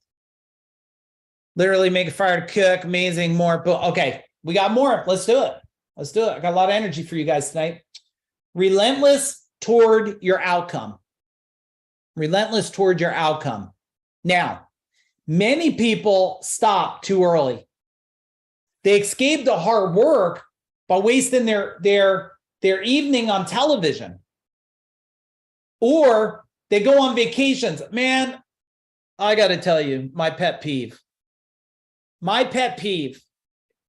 Literally make a fire to cook. Amazing. More. Okay. We got more. Let's do it. Let's do it. I got a lot of energy for you guys tonight. Relentless toward your outcome. Relentless toward your outcome. Now, many people stop too early. They escape the hard work by wasting their evening on television. Or they go on vacations. Man, I got to tell you, my pet peeve. My pet peeve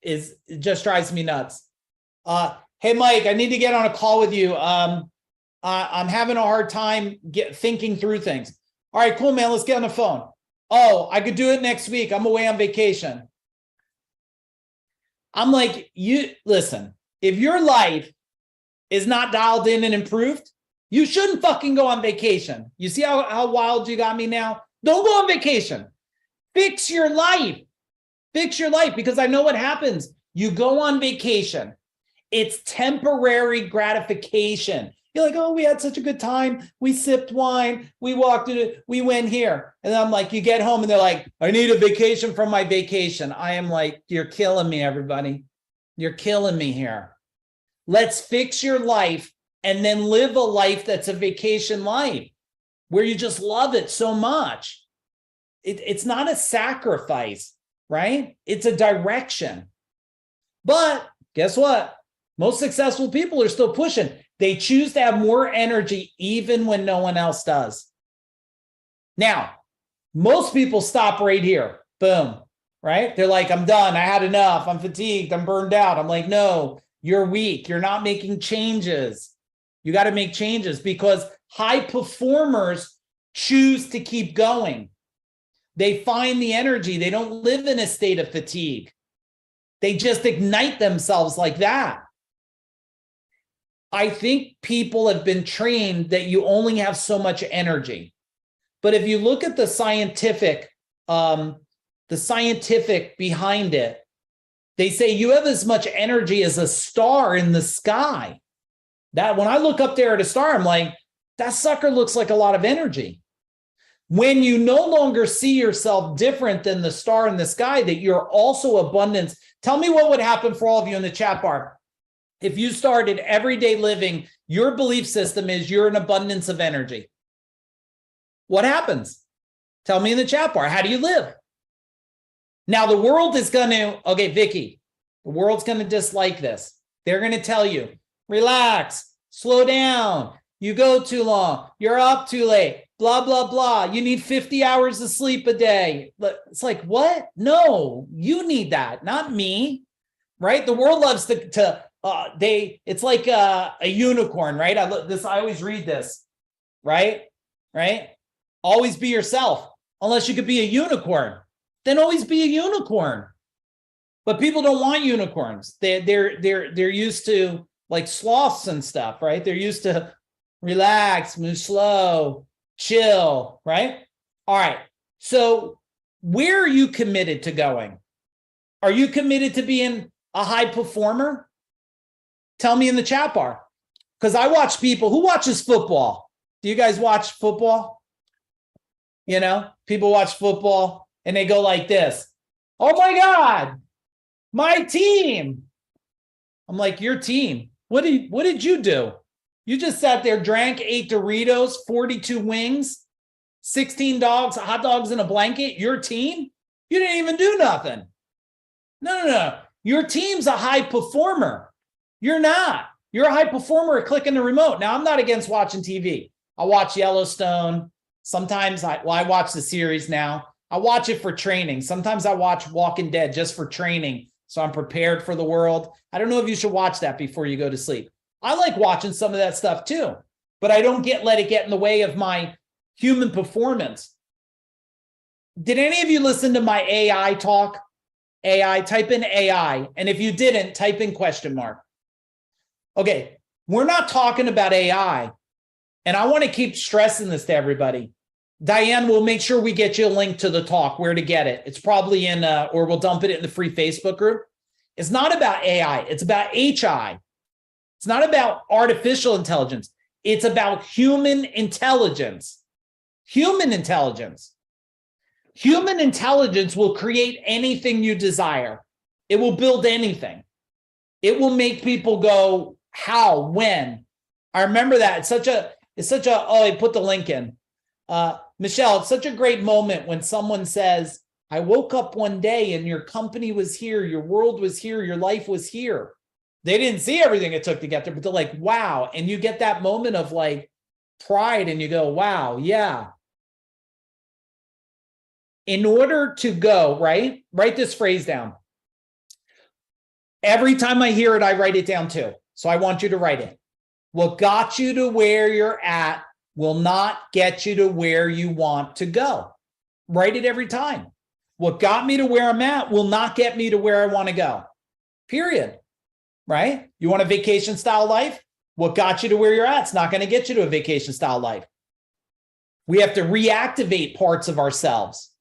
is, it just drives me nuts. Hey, Mike, I need to get on a call with you. I'm having a hard time thinking through things. All right, cool, man. Let's get on the phone. Oh, I could do it next week. I'm away on vacation. I'm like, listen, if your life is not dialed in and improved, you shouldn't fucking go on vacation. You see how wild you got me now? Don't go on vacation. Fix your life. Fix your life, because I know what happens. You go on vacation. It's temporary gratification. You're like, oh, we had such a good time. We sipped wine. We walked in, we went here. And I'm like, you get home and they're like, I need a vacation from my vacation. I am like, you're killing me, everybody. You're killing me here. Let's fix your life and then live a life that's a vacation life where you just love it so much. It's not a sacrifice, right? It's a direction. But guess what? Most successful people are still pushing. They choose to have more energy even when no one else does. Now, most people stop right here. Boom, right? They're like, I'm done. I had enough. I'm fatigued. I'm burned out. I'm like, no, you're weak. You're not making changes. You got to make changes, because high performers choose to keep going. They find the energy. They don't live in a state of fatigue. They just ignite themselves like that. I think people have been trained that you only have so much energy. But if you look at the scientific behind it, they say you have as much energy as a star in the sky. That when I look up there at a star, I'm like, that sucker looks like a lot of energy. When you no longer see yourself different than the star in the sky, that you're also abundance. Tell me what would happen for all of you in the chat bar. If you started everyday living, your belief system is you're an abundance of energy. What happens? Tell me in the chat bar. How do you live? Now, the world is going to, okay, Vicky, the world's going to dislike this. They're going to tell you, relax, slow down. You go too long. You're up too late. Blah, blah, blah. You need 50 hours of sleep a day. It's like, what? No, you need that, not me, right? The world loves it's like a unicorn, right? I always read this, right? Always be yourself, unless you could be a unicorn. Then always be a unicorn. But people don't want unicorns. They're used to like sloths and stuff, right? They're used to relax, move slow, chill, right? All right. So where are you committed to going? Are you committed to being a high performer? Tell me in the chat bar. Because I watch people. Who watches football? Do you guys watch football? You know, people watch football and they go like this. Oh my God, my team. I'm like, your team. What did you do? You just sat there, drank, ate Doritos, 42 wings, 16 dogs, hot dogs in a blanket, your team, you didn't even do nothing. No. Your team's a high performer. You're not. You're a high performer at clicking the remote. Now, I'm not against watching TV. I watch Yellowstone. Sometimes I watch the series now. I watch it for training. Sometimes I watch Walking Dead just for training, so I'm prepared for the world. I don't know if you should watch that before you go to sleep. I like watching some of that stuff too, but I don't let it get in the way of my human performance. Did any of you listen to my AI talk? AI, type in AI. And if you didn't, type in question mark. Okay, we're not talking about AI. And I want to keep stressing this to everybody. Diane, we'll make sure we get you a link to the talk, where to get it. It's probably in, or we'll dump it in the free Facebook group. It's not about AI. It's about HI. It's not about artificial intelligence. It's about human intelligence. Human intelligence. Human intelligence will create anything you desire. It will build anything. It will make people go, how, when? I remember that. It's such a, oh, I put the link in. Michelle, it's such a great moment when someone says, I woke up one day and your company was here, your world was here, your life was here. They didn't see everything it took to get there, but they're like, wow. And you get that moment of like pride and you go, wow, yeah. In order to go, right? Write this phrase down. Every time I hear it, I write it down too. So I want you to write it. What got you to where you're at will not get you to where you want to go. Write it every time. What got me to where I'm at will not get me to where I want to go. Period. Right? You want a vacation style life? What got you to where you're at? It's not going to get you to a vacation style life. We have to reactivate parts of ourselves,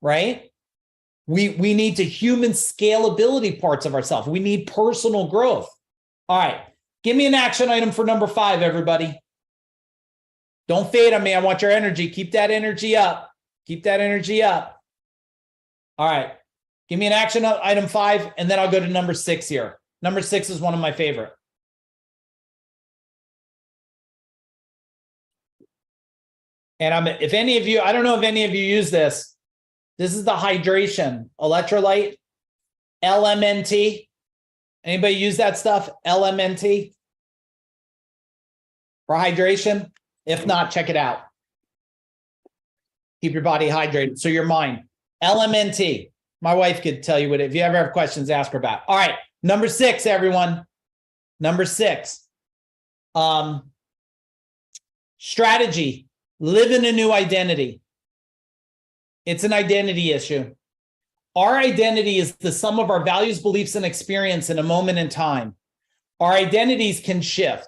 right? We need to human scalability parts of ourselves. We need personal growth. All right. Give me an action item for number 5, everybody. Don't fade on me. I want your energy. Keep that energy up. Keep that energy up. All right. Give me an action item 5, and then I'll go to number 6 here. Number 6 is one of my favorite. And if any of you, I don't know if any of you use this. This is the hydration electrolyte, LMNT. Anybody use that stuff? LMNT for hydration? If not, check it out. Keep your body hydrated. So your mind. LMNT. My wife could tell you what, if you ever have questions, ask her about. All right. Number 6, everyone. Number 6. Strategy. Live in a new identity. It's an identity issue. Our identity is the sum of our values, beliefs, and experience in a moment in time. Our identities can shift.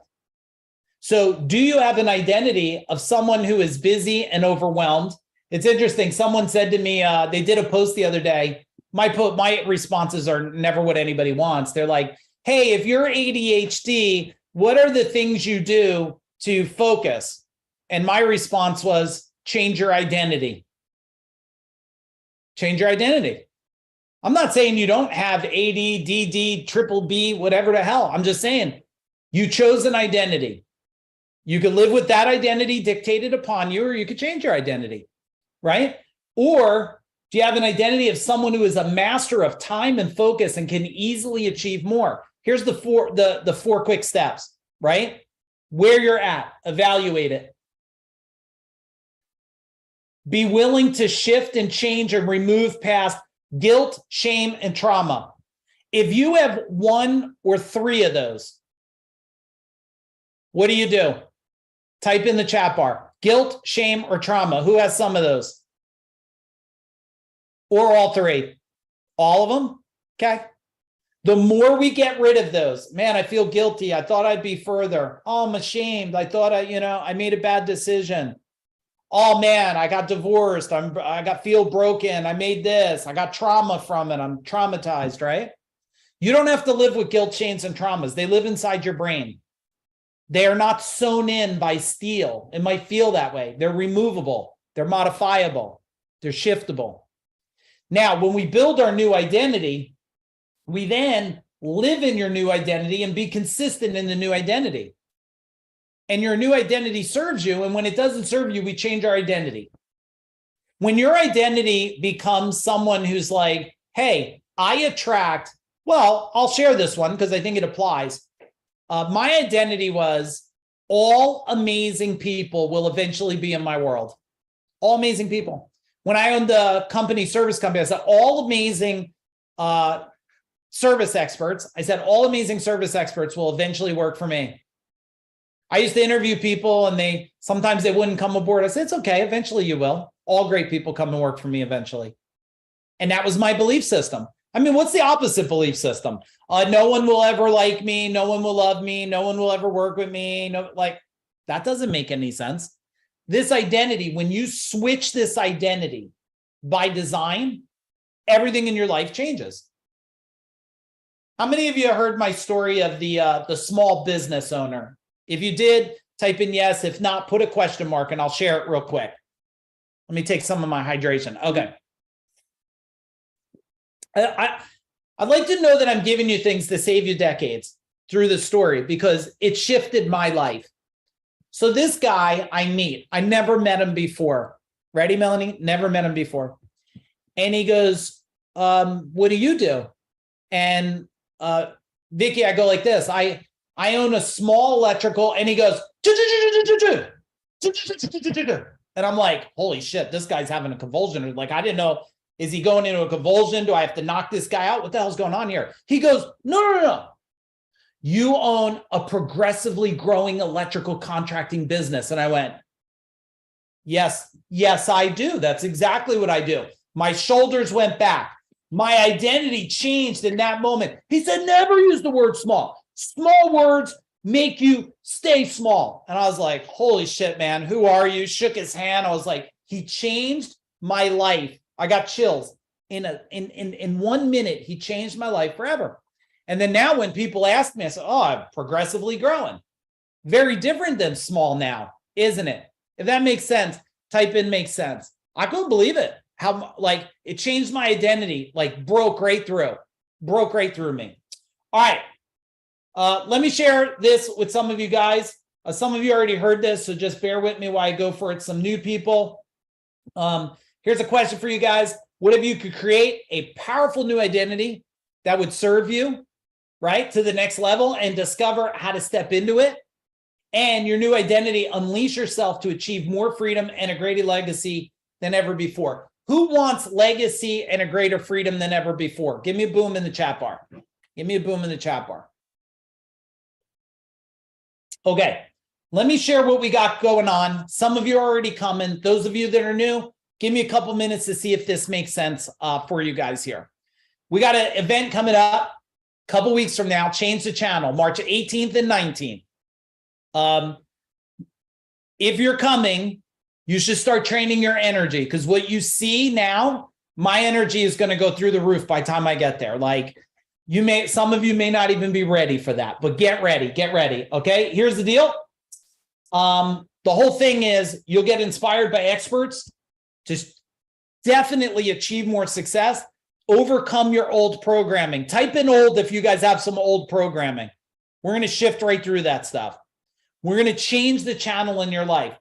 So do you have an identity of someone who is busy and overwhelmed? It's interesting. Someone said to me, they did a post the other day. My responses are never what anybody wants. They're like, hey, if you're ADHD, what are the things you do to focus? And my response was, change your identity. Change your identity. I'm not saying you don't have AD, DD, triple B, whatever the hell. I'm just saying you chose an identity. You could live with that identity dictated upon you, or you could change your identity, right? Or do you have an identity of someone who is a master of time and focus and can easily achieve more? Here's the four quick steps, right? Where you're at, evaluate it. Be willing to shift and change and remove past guilt, shame, and trauma. If you have 1 or 3 of those, what do? Type in the chat bar, guilt, shame, or trauma. Who has some of those? Or all 3? All of them? Okay. The more we get rid of those, man, I feel guilty. I thought I'd be further. Oh, I'm ashamed. I thought I made a bad decision. Oh man, I got divorced. I feel broken. I made this. I got trauma from it. I'm traumatized, right? You don't have to live with guilt, shames, and traumas. They live inside your brain. They are not sewn in by steel. It might feel that way. They're removable. They're modifiable. They're shiftable. Now, when we build our new identity, we then live in your new identity and be consistent in the new identity. And your new identity serves you. And when it doesn't serve you, we change our identity. When your identity becomes someone who's like, hey, I attract, well, I'll share this one because I think it applies. My identity was all amazing people will eventually be in my world. All amazing people. When I owned the service company, I said all amazing service experts. I said all amazing service experts will eventually work for me. I used to interview people and sometimes they wouldn't come aboard. I said, it's okay. Eventually you will. All great people come and work for me eventually. And that was my belief system. I mean, what's the opposite belief system? No one will ever like me. No one will love me. No one will ever work with me. No, like that doesn't make any sense. This identity, when you switch this identity by design, everything in your life changes. How many of you heard my story of the small business owner? If you did, type in yes. If not, put a question mark and I'll share it real quick. Let me take some of my hydration. Okay. I'd like to know that I'm giving you things to save you decades through the story because it shifted my life. So this guy I meet, I never met him before. Ready, Melanie? Never met him before. And he goes, what do you do? And Vicky, I go like this. I own a small electrical, and he goes, and I'm like, holy shit, this guy's having a convulsion. Like, I didn't know, is he going into a convulsion? Do I have to knock this guy out? What the hell's going on here? He goes, no. You own a progressively growing electrical contracting business. And I went, yes, I do. That's exactly what I do. My shoulders went back. My identity changed in that moment. He said, never use the word small. Small words make you stay small. And I was like, holy shit, man, who are you? Shook his hand. I was like, he changed my life. I got chills. In 1 minute, he changed my life forever. And then now when people ask me, I say, oh, I'm progressively growing. Very different than small now, isn't it? If that makes sense, type in makes sense. I couldn't believe it. How like it changed my identity, like broke right through me. All right. Let me share this with some of you guys. Some of you already heard this, so just bear with me while I go for it. Some new people. Here's a question for you guys. What if you could create a powerful new identity that would serve you, right, to the next level and discover how to step into it? And your new identity, unleash yourself to achieve more freedom and a greater legacy than ever before. Who wants legacy and a greater freedom than ever before? Give me a boom in the chat bar. Give me a boom in the chat bar. Okay, let me share what we got going on. Some of you are already coming. Those of you that are new, give me a couple minutes to see if this makes sense for you guys here. We got an event coming up a couple weeks from now, Change the Channel, March 18th and 19th. If you're coming, you should start training your energy because what you see now, my energy is going to go through the roof by the time I get there. Like some of you may not even be ready for that, but get ready. Okay. Here's the deal. The whole thing is you'll get inspired by experts to definitely achieve more success, overcome your old programming. Type in old if you guys have some old programming. We're going to shift right through that stuff. We're going to change the channel in your life.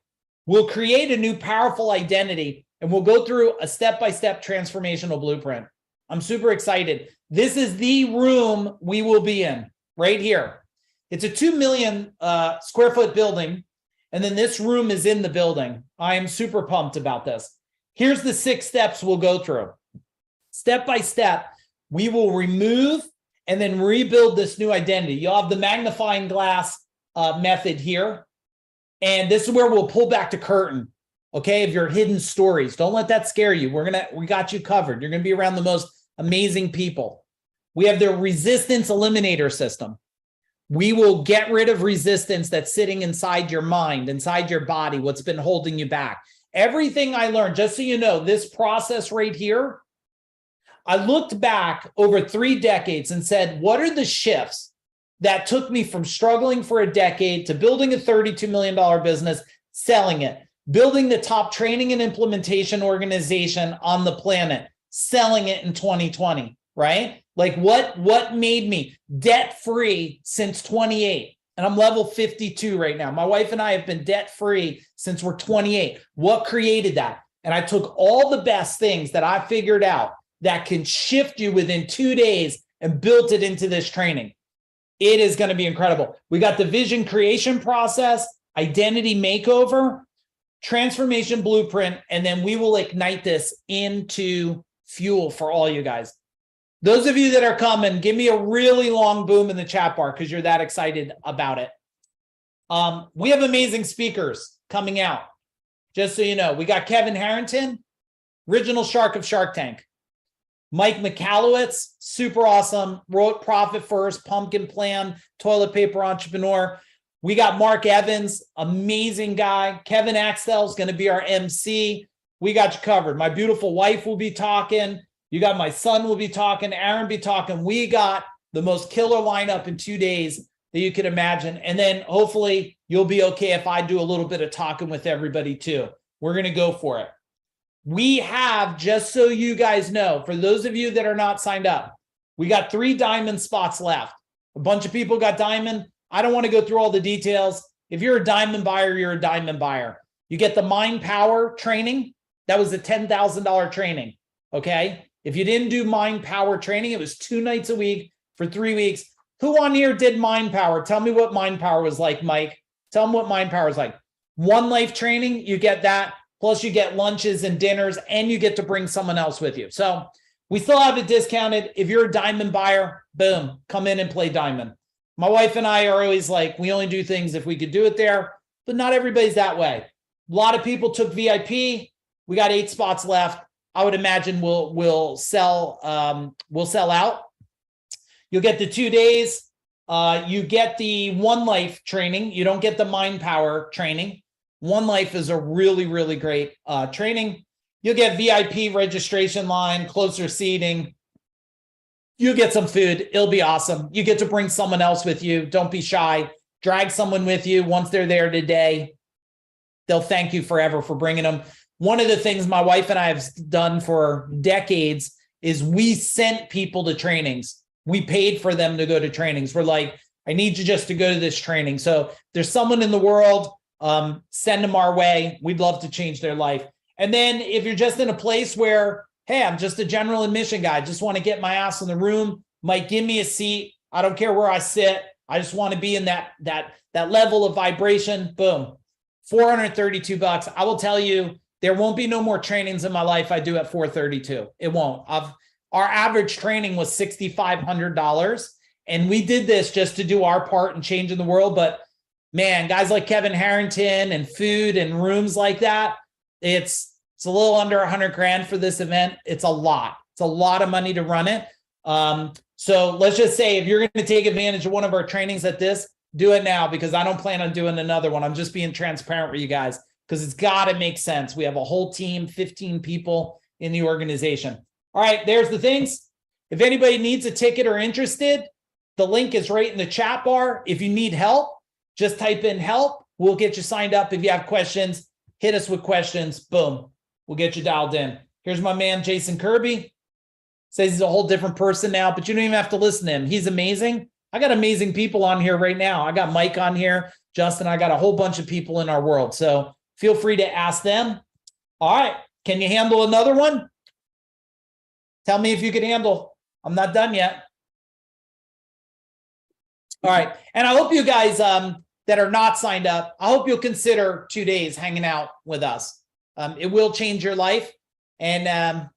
We'll create a new powerful identity and we'll go through a step-by-step transformational blueprint. I'm super excited. This is the room we will be in right here. It's a 2 million square foot building. And then this room is in the building. I am super pumped about this. Here's the 6 steps we'll go through. Step by step, we will remove and then rebuild this new identity. You'll have the magnifying glass method here. And this is where we'll pull back the curtain, okay, of your hidden stories. Don't let that scare you. We got you covered. You're going to be around the most amazing people. We have the resistance eliminator system. We will get rid of resistance that's sitting inside your mind, inside your body, what's been holding you back. Everything I learned, just so you know, this process right here, I looked back over 3 decades and said, what are the shifts that took me from struggling for a decade to building a $32 million business, selling it, building the top training and implementation organization on the planet, selling it in 2020, right? Like what made me debt-free since 28? And I'm level 52 right now. My wife and I have been debt-free since we're 28. What created that? and I took all the best things that I figured out that can shift you within 2 days and built it into this training. It is going to be incredible. We got the vision creation process, identity makeover, transformation blueprint, and then we will ignite this into fuel for all you guys. Those of you that are coming, give me a really long boom in the chat bar because you're that excited about it. We have amazing speakers coming out. Just so you know, we got Kevin Harrington, original shark of Shark Tank. Mike Michalowicz, super awesome, wrote Profit First, Pumpkin Plan, Toilet Paper Entrepreneur. We got Mark Evans, amazing guy. Kevin Axtell is going to be our MC. We got you covered. My beautiful wife will be talking. You got my son will be talking. Aaron be talking. We got the most killer lineup in 2 days that you could imagine. And then hopefully you'll be okay if I do a little bit of talking with everybody too. We're going to go for it. We have, just so you guys know, for those of you that are not signed up, we got 3 diamond spots left. A bunch of people got diamond. I don't want to go through all the details. If you're a diamond buyer, you're a diamond buyer. You get the Mind Power training. That was a $10,000 training. Okay. If you didn't do Mind Power training, it was 2 nights a week for 3 weeks. Who on here did Mind Power? Tell me what Mind Power was like, Mike. Tell them what Mind Power is like. One Life training, you get that. Plus you get lunches and dinners, and you get to bring someone else with you. So we still have it discounted. If you're a diamond buyer, boom, come in and play diamond. My wife and I are always like, we only do things if we could do it there, but not everybody's that way. A lot of people took VIP. We got 8 spots left. I would imagine we'll sell out. You'll get the 2 days. You get the One Life training. You don't get the Mind Power training. One Life is a really, really great training. You'll get VIP registration line, closer seating. You'll get some food. It'll be awesome. You get to bring someone else with you. Don't be shy. Drag someone with you. Once they're there today, they'll thank you forever for bringing them. One of the things my wife and I have done for decades is we sent people to trainings. We paid for them to go to trainings. We're like, I need you just to go to this training. So there's someone in the world, send them our way. We'd love to change their life. And then if you're just in a place where, hey, I'm just a general admission guy, just want to get my ass in the room, Mike, give me a seat. I don't care where I sit. I just want to be in that level of vibration. Boom. $432. I will tell you, there won't be no more trainings in my life I do at $432. It won't. Our average training was $6,500. And we did this just to do our part in changing the world. But man, guys like Kevin Harrington and food and rooms like that, it's a little under 100 grand for this event. It's a lot. It's a lot of money to run it. So let's just say if you're going to take advantage of one of our trainings at this, do it now, because I don't plan on doing another one. I'm just being transparent with you guys because it's got to make sense. We have a whole team, 15 people in the organization. All right, there's the things. If anybody needs a ticket or interested, the link is right in the chat bar. If you need help, just type in help. We'll get you signed up. If you have questions, hit us with questions. Boom. We'll get you dialed in. Here's my man, Jason Kirby. Says he's a whole different person now, but you don't even have to listen to him. He's amazing. I got amazing people on here right now. I got Mike on here, Justin. I got a whole bunch of people in our world. So feel free to ask them. All right. Can you handle another one? Tell me if you could handle. I'm not done yet. All right. And I hope you guys that are not signed up, I hope you'll consider 2 days hanging out with us. It will change your life. And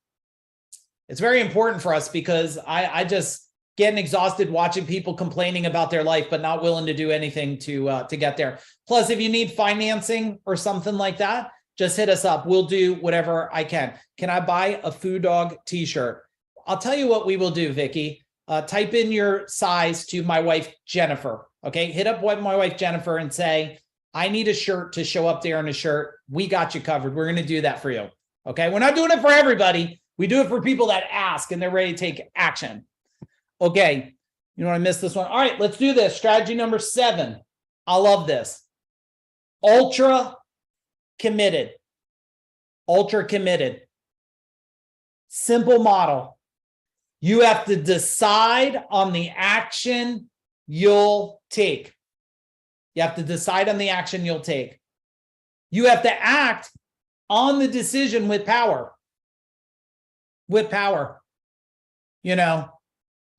it's very important for us because I just getting exhausted watching people complaining about their life, but not willing to do anything to get there. Plus, if you need financing or something like that, just hit us up. We'll do whatever I can. Can I buy a Food Dog t-shirt? I'll tell you what we will do, Vicky. Type in your size to my wife, Jennifer. Okay. Hit up my wife, Jennifer, and say, I need a shirt to show up there in a shirt. We got you covered. We're going to do that for you. Okay. We're not doing it for everybody. We do it for people that ask and they're ready to take action. Okay. You know what? I missed this one. All right. Let's do this. Strategy number 7. I love this. Ultra committed. Ultra committed. Simple model. You have to decide on the action you'll take. You have to decide on the action you'll take. You have to act on the decision with power. With power. You know,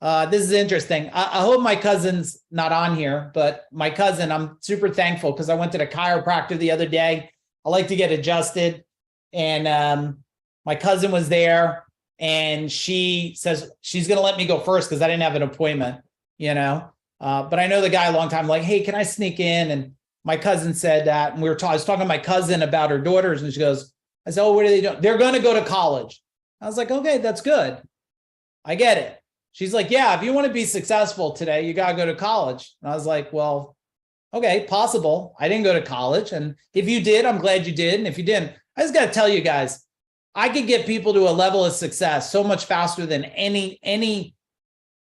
this is interesting. I hope my cousin's not on here, but my cousin, I'm super thankful because I went to the chiropractor the other day. I like to get adjusted. And my cousin was there and she says she's going to let me go first because I didn't have an appointment, you know. But I know the guy a long time, like, hey, can I sneak in? And my cousin said that. And I was talking to my cousin about her daughters. And she goes, I said, oh, what are they doing? They're going to go to college. I was like, okay, that's good. I get it. She's like, yeah, if you want to be successful today, you got to go to college. And I was like, well, okay, possible. I didn't go to college. And if you did, I'm glad you did. And if you didn't, I just got to tell you guys, I could get people to a level of success so much faster than anything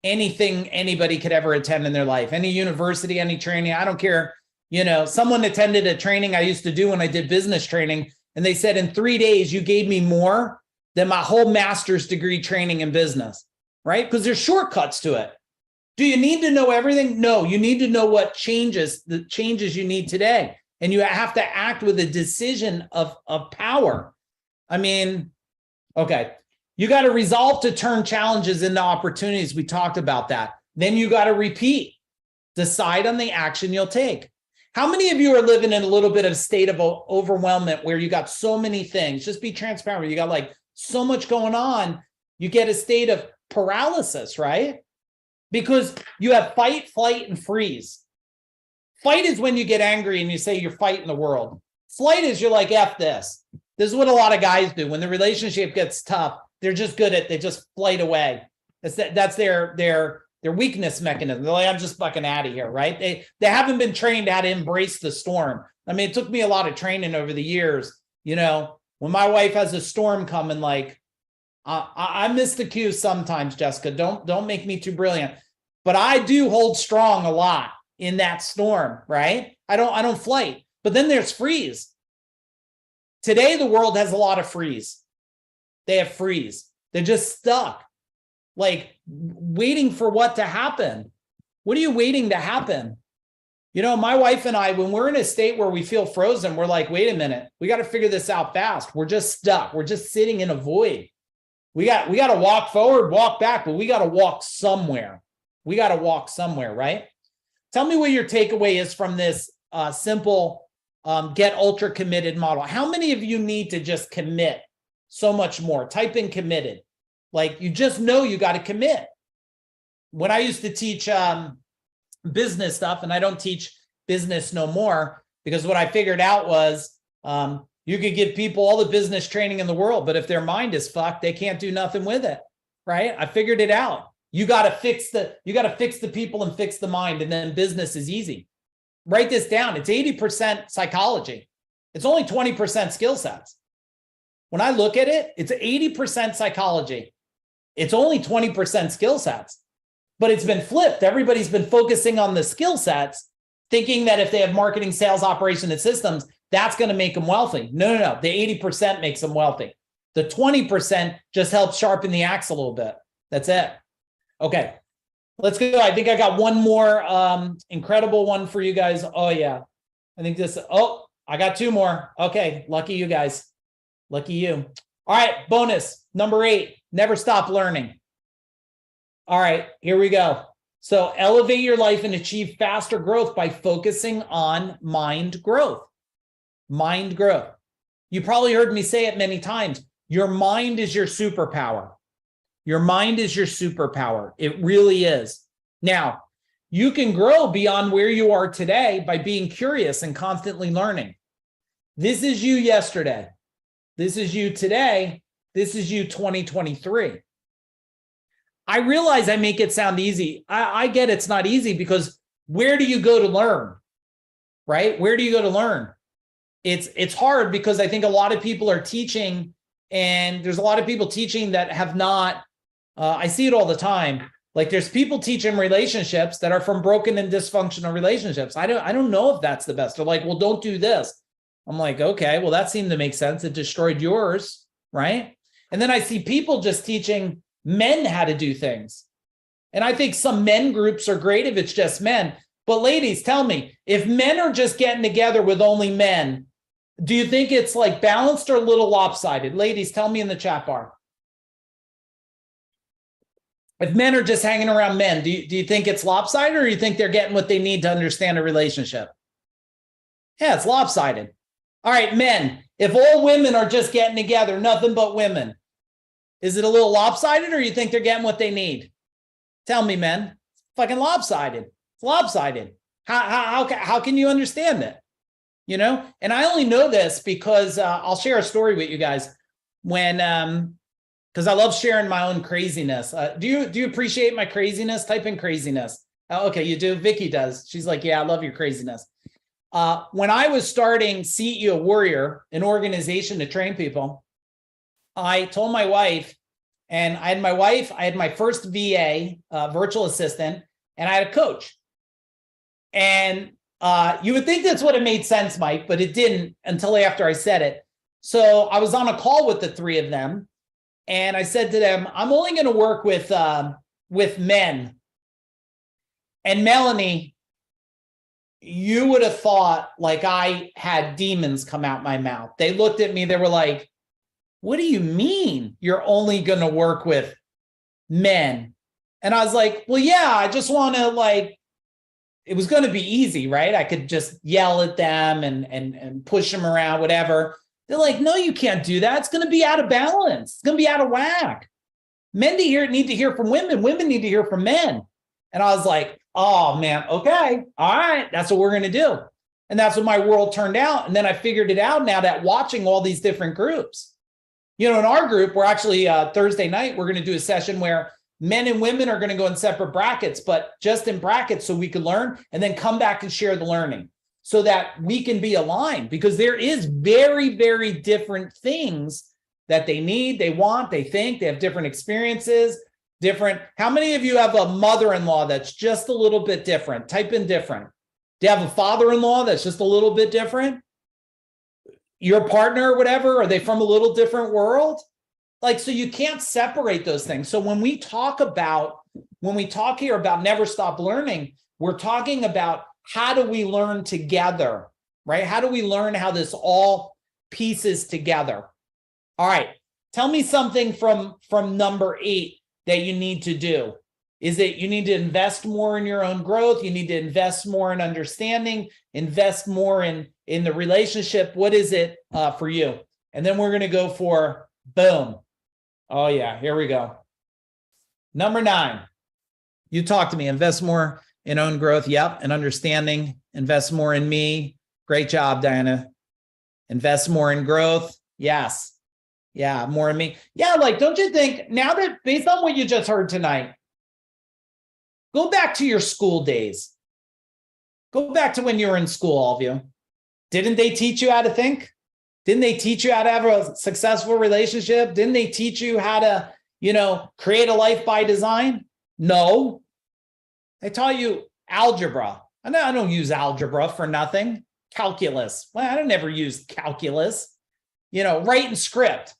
anybody could ever attend in their life. Any university, any training, I don't care. You know, someone attended a training I used to do when I did business training, and they said, in 3 days, you gave me more than my whole master's degree training in business, right? Because there's shortcuts to it. Do you need to know everything? No, you need to know what changes, the changes you need today. And you have to act with a decision of power. I mean, okay, you got to resolve to turn challenges into opportunities. We talked about that. Then you got to repeat, decide on the action you'll take. How many of you are living in a little bit of a state of overwhelmment where you got so many things? Just be transparent. You got like so much going on. You get a state of paralysis, right? Because you have fight, flight, and freeze. Fight is when you get angry and you say you're fighting the world. Flight is you're like, F this. This is what a lot of guys do. When the relationship gets tough, they're just good at, they just flight away. That's their weakness mechanism. They're like, I'm just fucking out of here, right? They haven't been trained how to embrace the storm. I mean, it took me a lot of training over the years. You know, when my wife has a storm coming, like, I miss the cues sometimes, Jessica. Don't make me too brilliant. But I do hold strong a lot in that storm, right? I don't flight. But then there's freeze. Today, the world has a lot of freeze. They have freeze. They're just stuck, like waiting for what to happen. What are you waiting to happen? You know, my wife and I, when we're in a state where we feel frozen, we're like, wait a minute, we got to figure this out fast. We're just stuck. We're just sitting in a void. We got to walk forward, walk back, but we got to walk somewhere. We got to walk somewhere, right? Tell me what your takeaway is from this simple get ultra committed model. How many of you need to just commit so much more? Type in committed. Like, you just know you got to commit. When I used to teach business stuff, and I don't teach business no more, because what I figured out was you could give people all the business training in the world, but if their mind is fucked, they can't do nothing with it, right? I figured it out. You got to fix the people and fix the mind, and then business is easy. Write this down. It's 80% psychology. It's only 20% skill sets. When I look at it, it's 80% psychology. It's only 20% skill sets. But it's been flipped. Everybody's been focusing on the skill sets, thinking that if they have marketing, sales, operation, and systems, that's going to make them wealthy. No. The 80% makes them wealthy. The 20% just helps sharpen the axe a little bit. That's it. Okay, let's go. I think I got one more incredible one for you guys. Oh, yeah. I think this. Oh, I got two more. Okay, lucky you guys. Lucky you. All right, bonus number 8. Never stop learning. All right, here we go. So elevate your life and achieve faster growth by focusing on mind growth. Mind growth. You probably heard me say it many times. Your mind is your superpower. Your mind is your superpower. It really is. Now, you can grow beyond where you are today by being curious and constantly learning. This is you yesterday. This is you today. This is you 2023. I realize I make it sound easy. I get it's not easy, because where do you go to learn, right? Where do you go to learn? It's hard, because I think a lot of people are teaching, and there's a lot of people teaching that have not, I see it all the time. Like, there's people teaching relationships that are from broken and dysfunctional relationships. I don't know if that's the best. They're like, well, don't do this. I'm like, okay, well, that seemed to make sense. It destroyed yours, right? And then I see people just teaching men how to do things. And I think some men groups are great if it's just men. But ladies, tell me, if men are just getting together with only men, Do you think it's like balanced or a little lopsided? Ladies, tell me in the chat bar. If men are just hanging around men, do you think it's lopsided, or do you think they're getting what they need to understand a relationship? Yeah, it's lopsided. All right, men, if all women are just getting together, nothing but women, is it a little lopsided, or you think they're getting what they need? Tell me, men. It's fucking lopsided. It's lopsided. How can you understand it? You know, and I only know this because I'll share a story with you guys when, because I love sharing my own craziness. Do you appreciate my craziness? Type in craziness. Oh, okay, you do. Vicky does. She's like, yeah, I love your craziness. When I was starting CEO Warrior, an organization to train people, I told my wife, and I had my first VA, virtual assistant, and I had a coach. And you would think that's what it made sense, Mike, but it didn't until after I said it. So I was on a call with the three of them, and I said to them, I'm only going to work with men. And Melanie, you would have thought like I had demons come out my mouth. They looked at me, they were like, what do you mean you're only going to work with men? And I was like, well, yeah, I just want to like, it was going to be easy, right? I could just yell at them and push them around, whatever. They're like, no, you can't do that. It's going to be out of balance. It's going to be out of whack. Men need to hear from women. Women need to hear from men. And I was like, oh man, okay. All right. That's what we're going to do. And that's what my world turned out. And then I figured it out now that watching all these different groups, you know, in our group, we're actually Thursday night, we're going to do a session where men and women are going to go in separate brackets, but just in brackets so we can learn and then come back and share the learning so that we can be aligned, because there is very, very different things that they need, they want, they think, they have different experiences, different. How many of you have a mother-in-law that's just a little bit different? Type in different. Do you have a father-in-law that's just a little bit different? Your partner or whatever, are they from a little different world? Like, so you can't separate those things. So when we talk here about never stop learning, we're talking about how do we learn together, right? How do we learn how this all pieces together? All right, tell me something from number 8 that you need to do. Is it you need to invest more in your own growth? You need to invest more in understanding, invest more in the relationship. What is it for you? And then we're going to go for boom. Oh yeah, here we go. Number 9, you talk to me, invest more in own growth. Yep. And understanding, invest more in me. Great job, Diana. Invest more in growth. Yes. Yeah. More in me. Yeah. Like, don't you think now that based on what you just heard tonight, go back to your school days. Go back to when you were in school, all of you. Didn't they teach you how to think? Didn't they teach you how to have a successful relationship? Didn't they teach you how to, create a life by design? No. They taught you algebra. I don't use algebra for nothing. Calculus. Well, I don't ever use calculus. Write in script.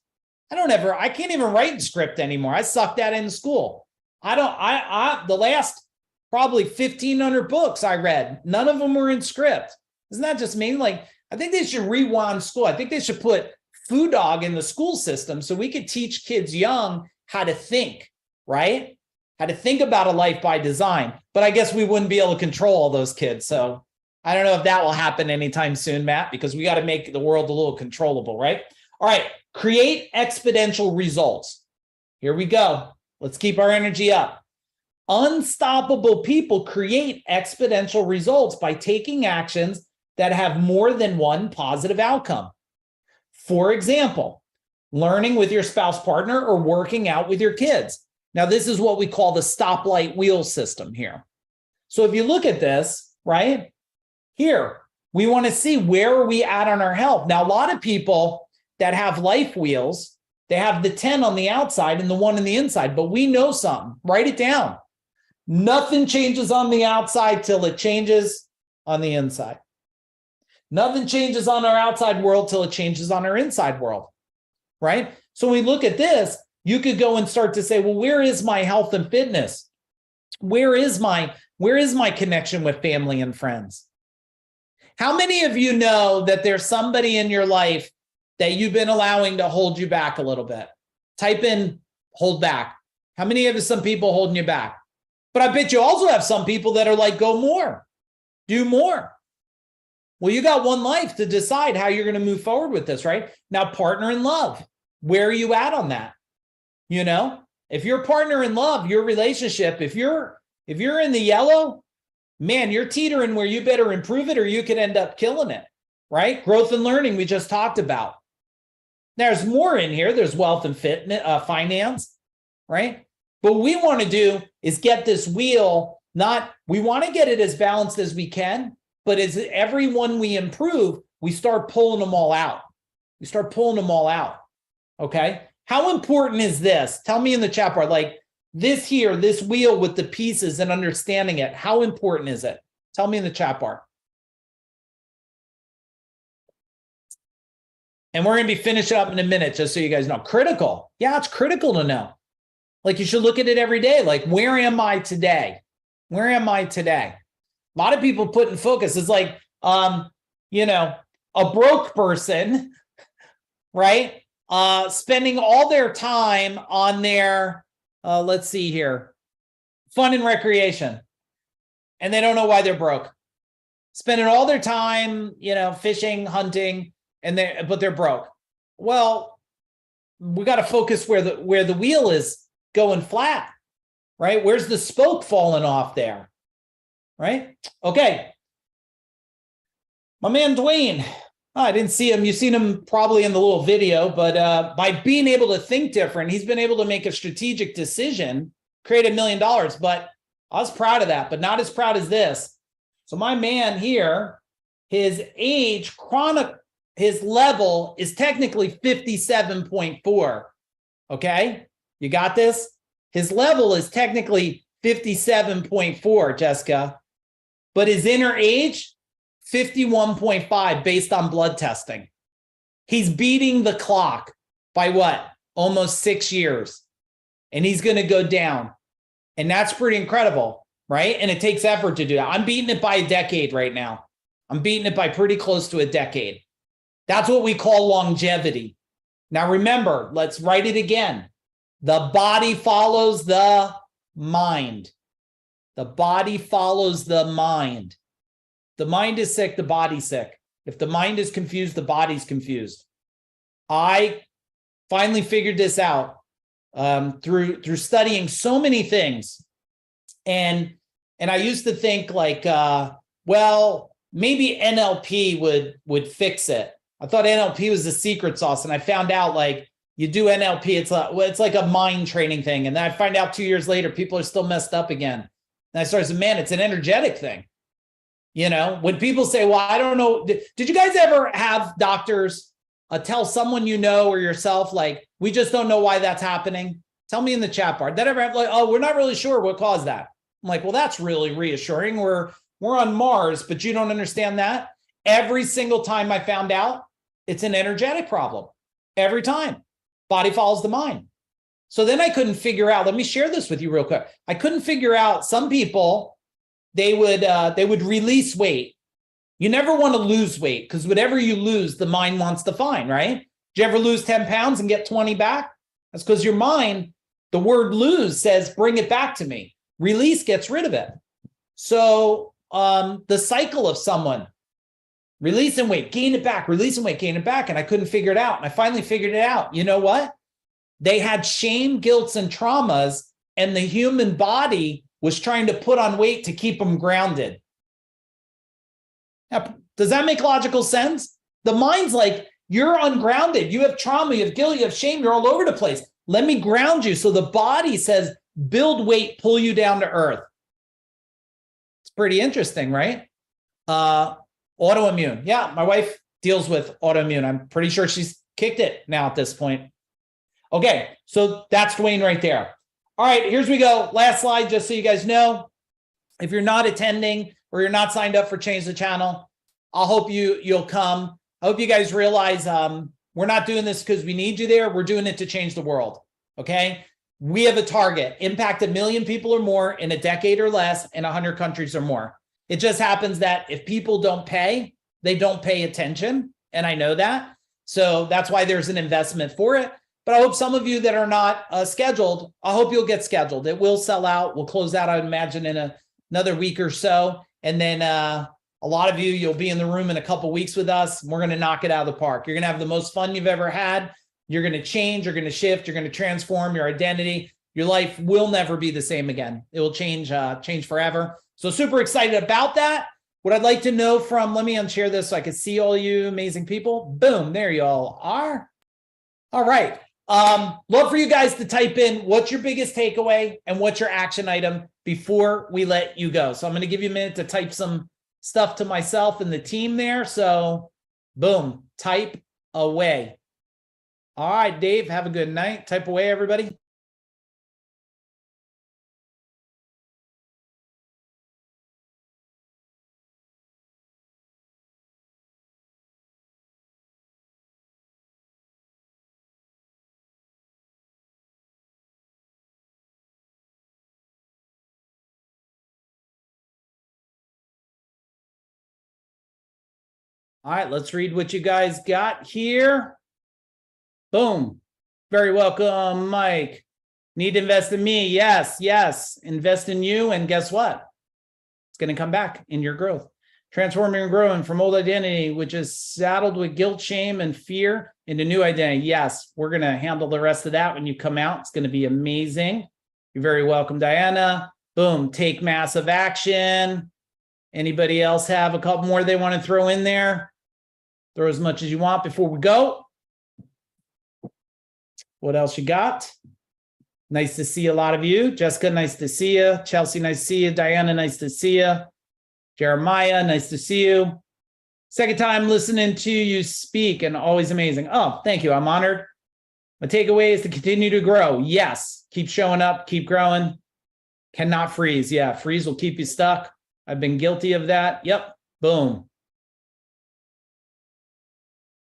I can't even write in script anymore. I sucked that in school. The last probably 1,500 books I read, none of them were in script. Isn't that just mean? Like, I think they should rewind school. I think they should put Food Dog in the school system so we could teach kids young how to think, right? How to think about a life by design. But I guess we wouldn't be able to control all those kids. So I don't know if that will happen anytime soon, Matt, because we got to make the world a little controllable, right? All right, create exponential results. Here we go. Let's keep our energy up. Unstoppable people create exponential results by taking actions that have more than one positive outcome. For example, learning with your spouse partner or working out with your kids. Now, this is what we call the stoplight wheel system here. So if you look at this, right here, we want to see where are we at on our health. Now, a lot of people that have life wheels, they have the 10 on the outside and the 1 on the inside, but we know something. Write it down. Nothing changes on the outside till it changes on the inside. Nothing changes on our outside world till it changes on our inside world, right? So when we look at this, you could go and start to say, well, where is my health and fitness? Where is my connection with family and friends? How many of you know that there's somebody in your life that you've been allowing to hold you back a little bit? Type in hold back. How many of some people holding you back? But I bet you also have some people that are like, go more, do more. Well, you got one life to decide how you're going to move forward with this, right? Now, partner in love, where are you at on that? You know, if you're partner in love, your relationship, if you're in the yellow, man, you're teetering where you better improve it or you could end up killing it, right? Growth and learning, we just talked about. There's more in here. There's wealth and fitness, finance, right? But what we want to do is get this wheel, we want to get it as balanced as we can, but as every one we improve, we start pulling them all out. We start pulling them all out, okay? How important is this? Tell me in the chat bar, like this here, this wheel with the pieces and understanding it, how important is it? Tell me in the chat bar. And we're going to be finishing up in a minute, just so you guys know. Critical. Yeah, it's critical to know. Like you should look at it every day. Like, where am I today? Where am I today? A lot of people put in focus. It's like, you know, a broke person, right? Spending all their time on their, let's see here, fun and recreation. And they don't know why they're broke. Spending all their time, you know, fishing, hunting, but they're broke. Well, we got to focus where the wheel is going flat, right? Where's the spoke falling off there, right? Okay. My man, Dwayne, I didn't see him. You've seen him probably in the little video, but by being able to think different, he's been able to make a strategic decision, create $1 million, but I was proud of that, but not as proud as this. So my man here, his age, his level is technically 57.4. Okay. You got this? His level is technically 57.4, Jessica, but his inner age, 51.5 based on blood testing. He's beating the clock by what? Almost 6 years. And he's going to go down. And that's pretty incredible, right? And it takes effort to do that. I'm beating it by a decade right now. I'm beating it by pretty close to a decade. That's what we call longevity. Now, remember, let's write it again. The body follows the mind. The body follows the mind. The mind is sick, the body's sick. If the mind is confused, the body's confused. I finally figured this out through studying so many things. And I used to think like, well, maybe NLP would fix it. I thought NLP was the secret sauce, and I found out like you do NLP, it's like a mind training thing. And then I find out 2 years later, people are still messed up again. And I started saying, man, it's an energetic thing. You know, when people say, well, I don't know, did you guys ever have doctors tell someone you know or yourself, like, we just don't know why that's happening? Tell me in the chat bar. That ever have like, oh, we're not really sure what caused that. I'm like, well, that's really reassuring. We're on Mars, but you don't understand that. Every single time I found out, it's an energetic problem. Every time. Body follows the mind. So then I couldn't figure out, let me share this with you real quick. I couldn't figure out, some people, they would release weight. You never want to lose weight because whatever you lose, the mind wants to find, right? Did you ever lose 10 pounds and get 20 back? That's because your mind, the word lose says, bring it back to me. Release gets rid of it. So the cycle of someone releasing weight, gain it back, releasing weight, gain it back. And I couldn't figure it out. And I finally figured it out. You know what? They had shame, guilt, and traumas, and the human body was trying to put on weight to keep them grounded. Now, does that make logical sense? The mind's like, you're ungrounded. You have trauma, you have guilt, you have shame, you're all over the place. Let me ground you. So the body says, build weight, pull you down to earth. It's pretty interesting, right? Autoimmune. Yeah, my wife deals with autoimmune. I'm pretty sure she's kicked it now at this point. Okay, so that's Dwayne right there. All right, here's we go. Last slide, just so you guys know. If you're not attending or you're not signed up for Change the Channel, I'll hope you'll come. I hope you guys realize we're not doing this because we need you there. We're doing it to change the world, okay? We have a target, impact 1 million people or more in a decade or less in 100 countries or more. It just happens that if people don't pay, they don't pay attention. And I know that. So that's why there's an investment for it. But I hope some of you that are not scheduled, I hope you'll get scheduled. It will sell out. We'll close out, I would imagine, in another week or so. And then a lot of you, you'll be in the room in a couple weeks with us. We're going to knock it out of the park. You're going to have the most fun you've ever had. You're going to change. You're going to shift. You're going to transform your identity. Your life will never be the same again. It will change forever. So super excited about that. What I'd like to know from, let me unshare this so I can see all you amazing people. Boom, there you all are. All right. Love for you guys to type in what's your biggest takeaway and what's your action item before we let you go. So I'm going to give you a minute to type some stuff to myself and the team there. So boom, type away. All right, Dave, have a good night. Type away, everybody. All right, let's read what you guys got here. Boom. Very welcome, Mike. Need to invest in me. Yes, yes. Invest in you. And guess what? It's going to come back in your growth. Transforming and growing from old identity, which is saddled with guilt, shame, and fear, into new identity. Yes, we're going to handle the rest of that when you come out. It's going to be amazing. You're very welcome, Diana. Boom. Take massive action. Anybody else have a couple more they want to throw in there? Throw as much as you want before we go. What else you got? Nice to see a lot of you. Jessica, nice to see you. Chelsea, nice to see you. Diana, nice to see you. Jeremiah, nice to see you. Second time listening to you speak and always amazing. Oh, thank you. I'm honored. My takeaway is to continue to grow. Yes. Keep showing up. Keep growing. Cannot freeze. Yeah. Freeze will keep you stuck. I've been guilty of that. Yep. Boom.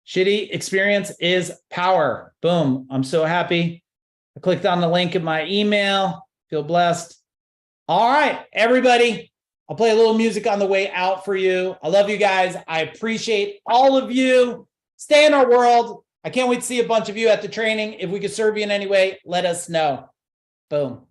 Shitty experience is power. Boom. I'm so happy. I clicked on the link in my email. Feel blessed. All right, everybody. I'll play a little music on the way out for you. I love you guys. I appreciate all of you. Stay in our world. I can't wait to see a bunch of you at the training. If we could serve you in any way, let us know. Boom.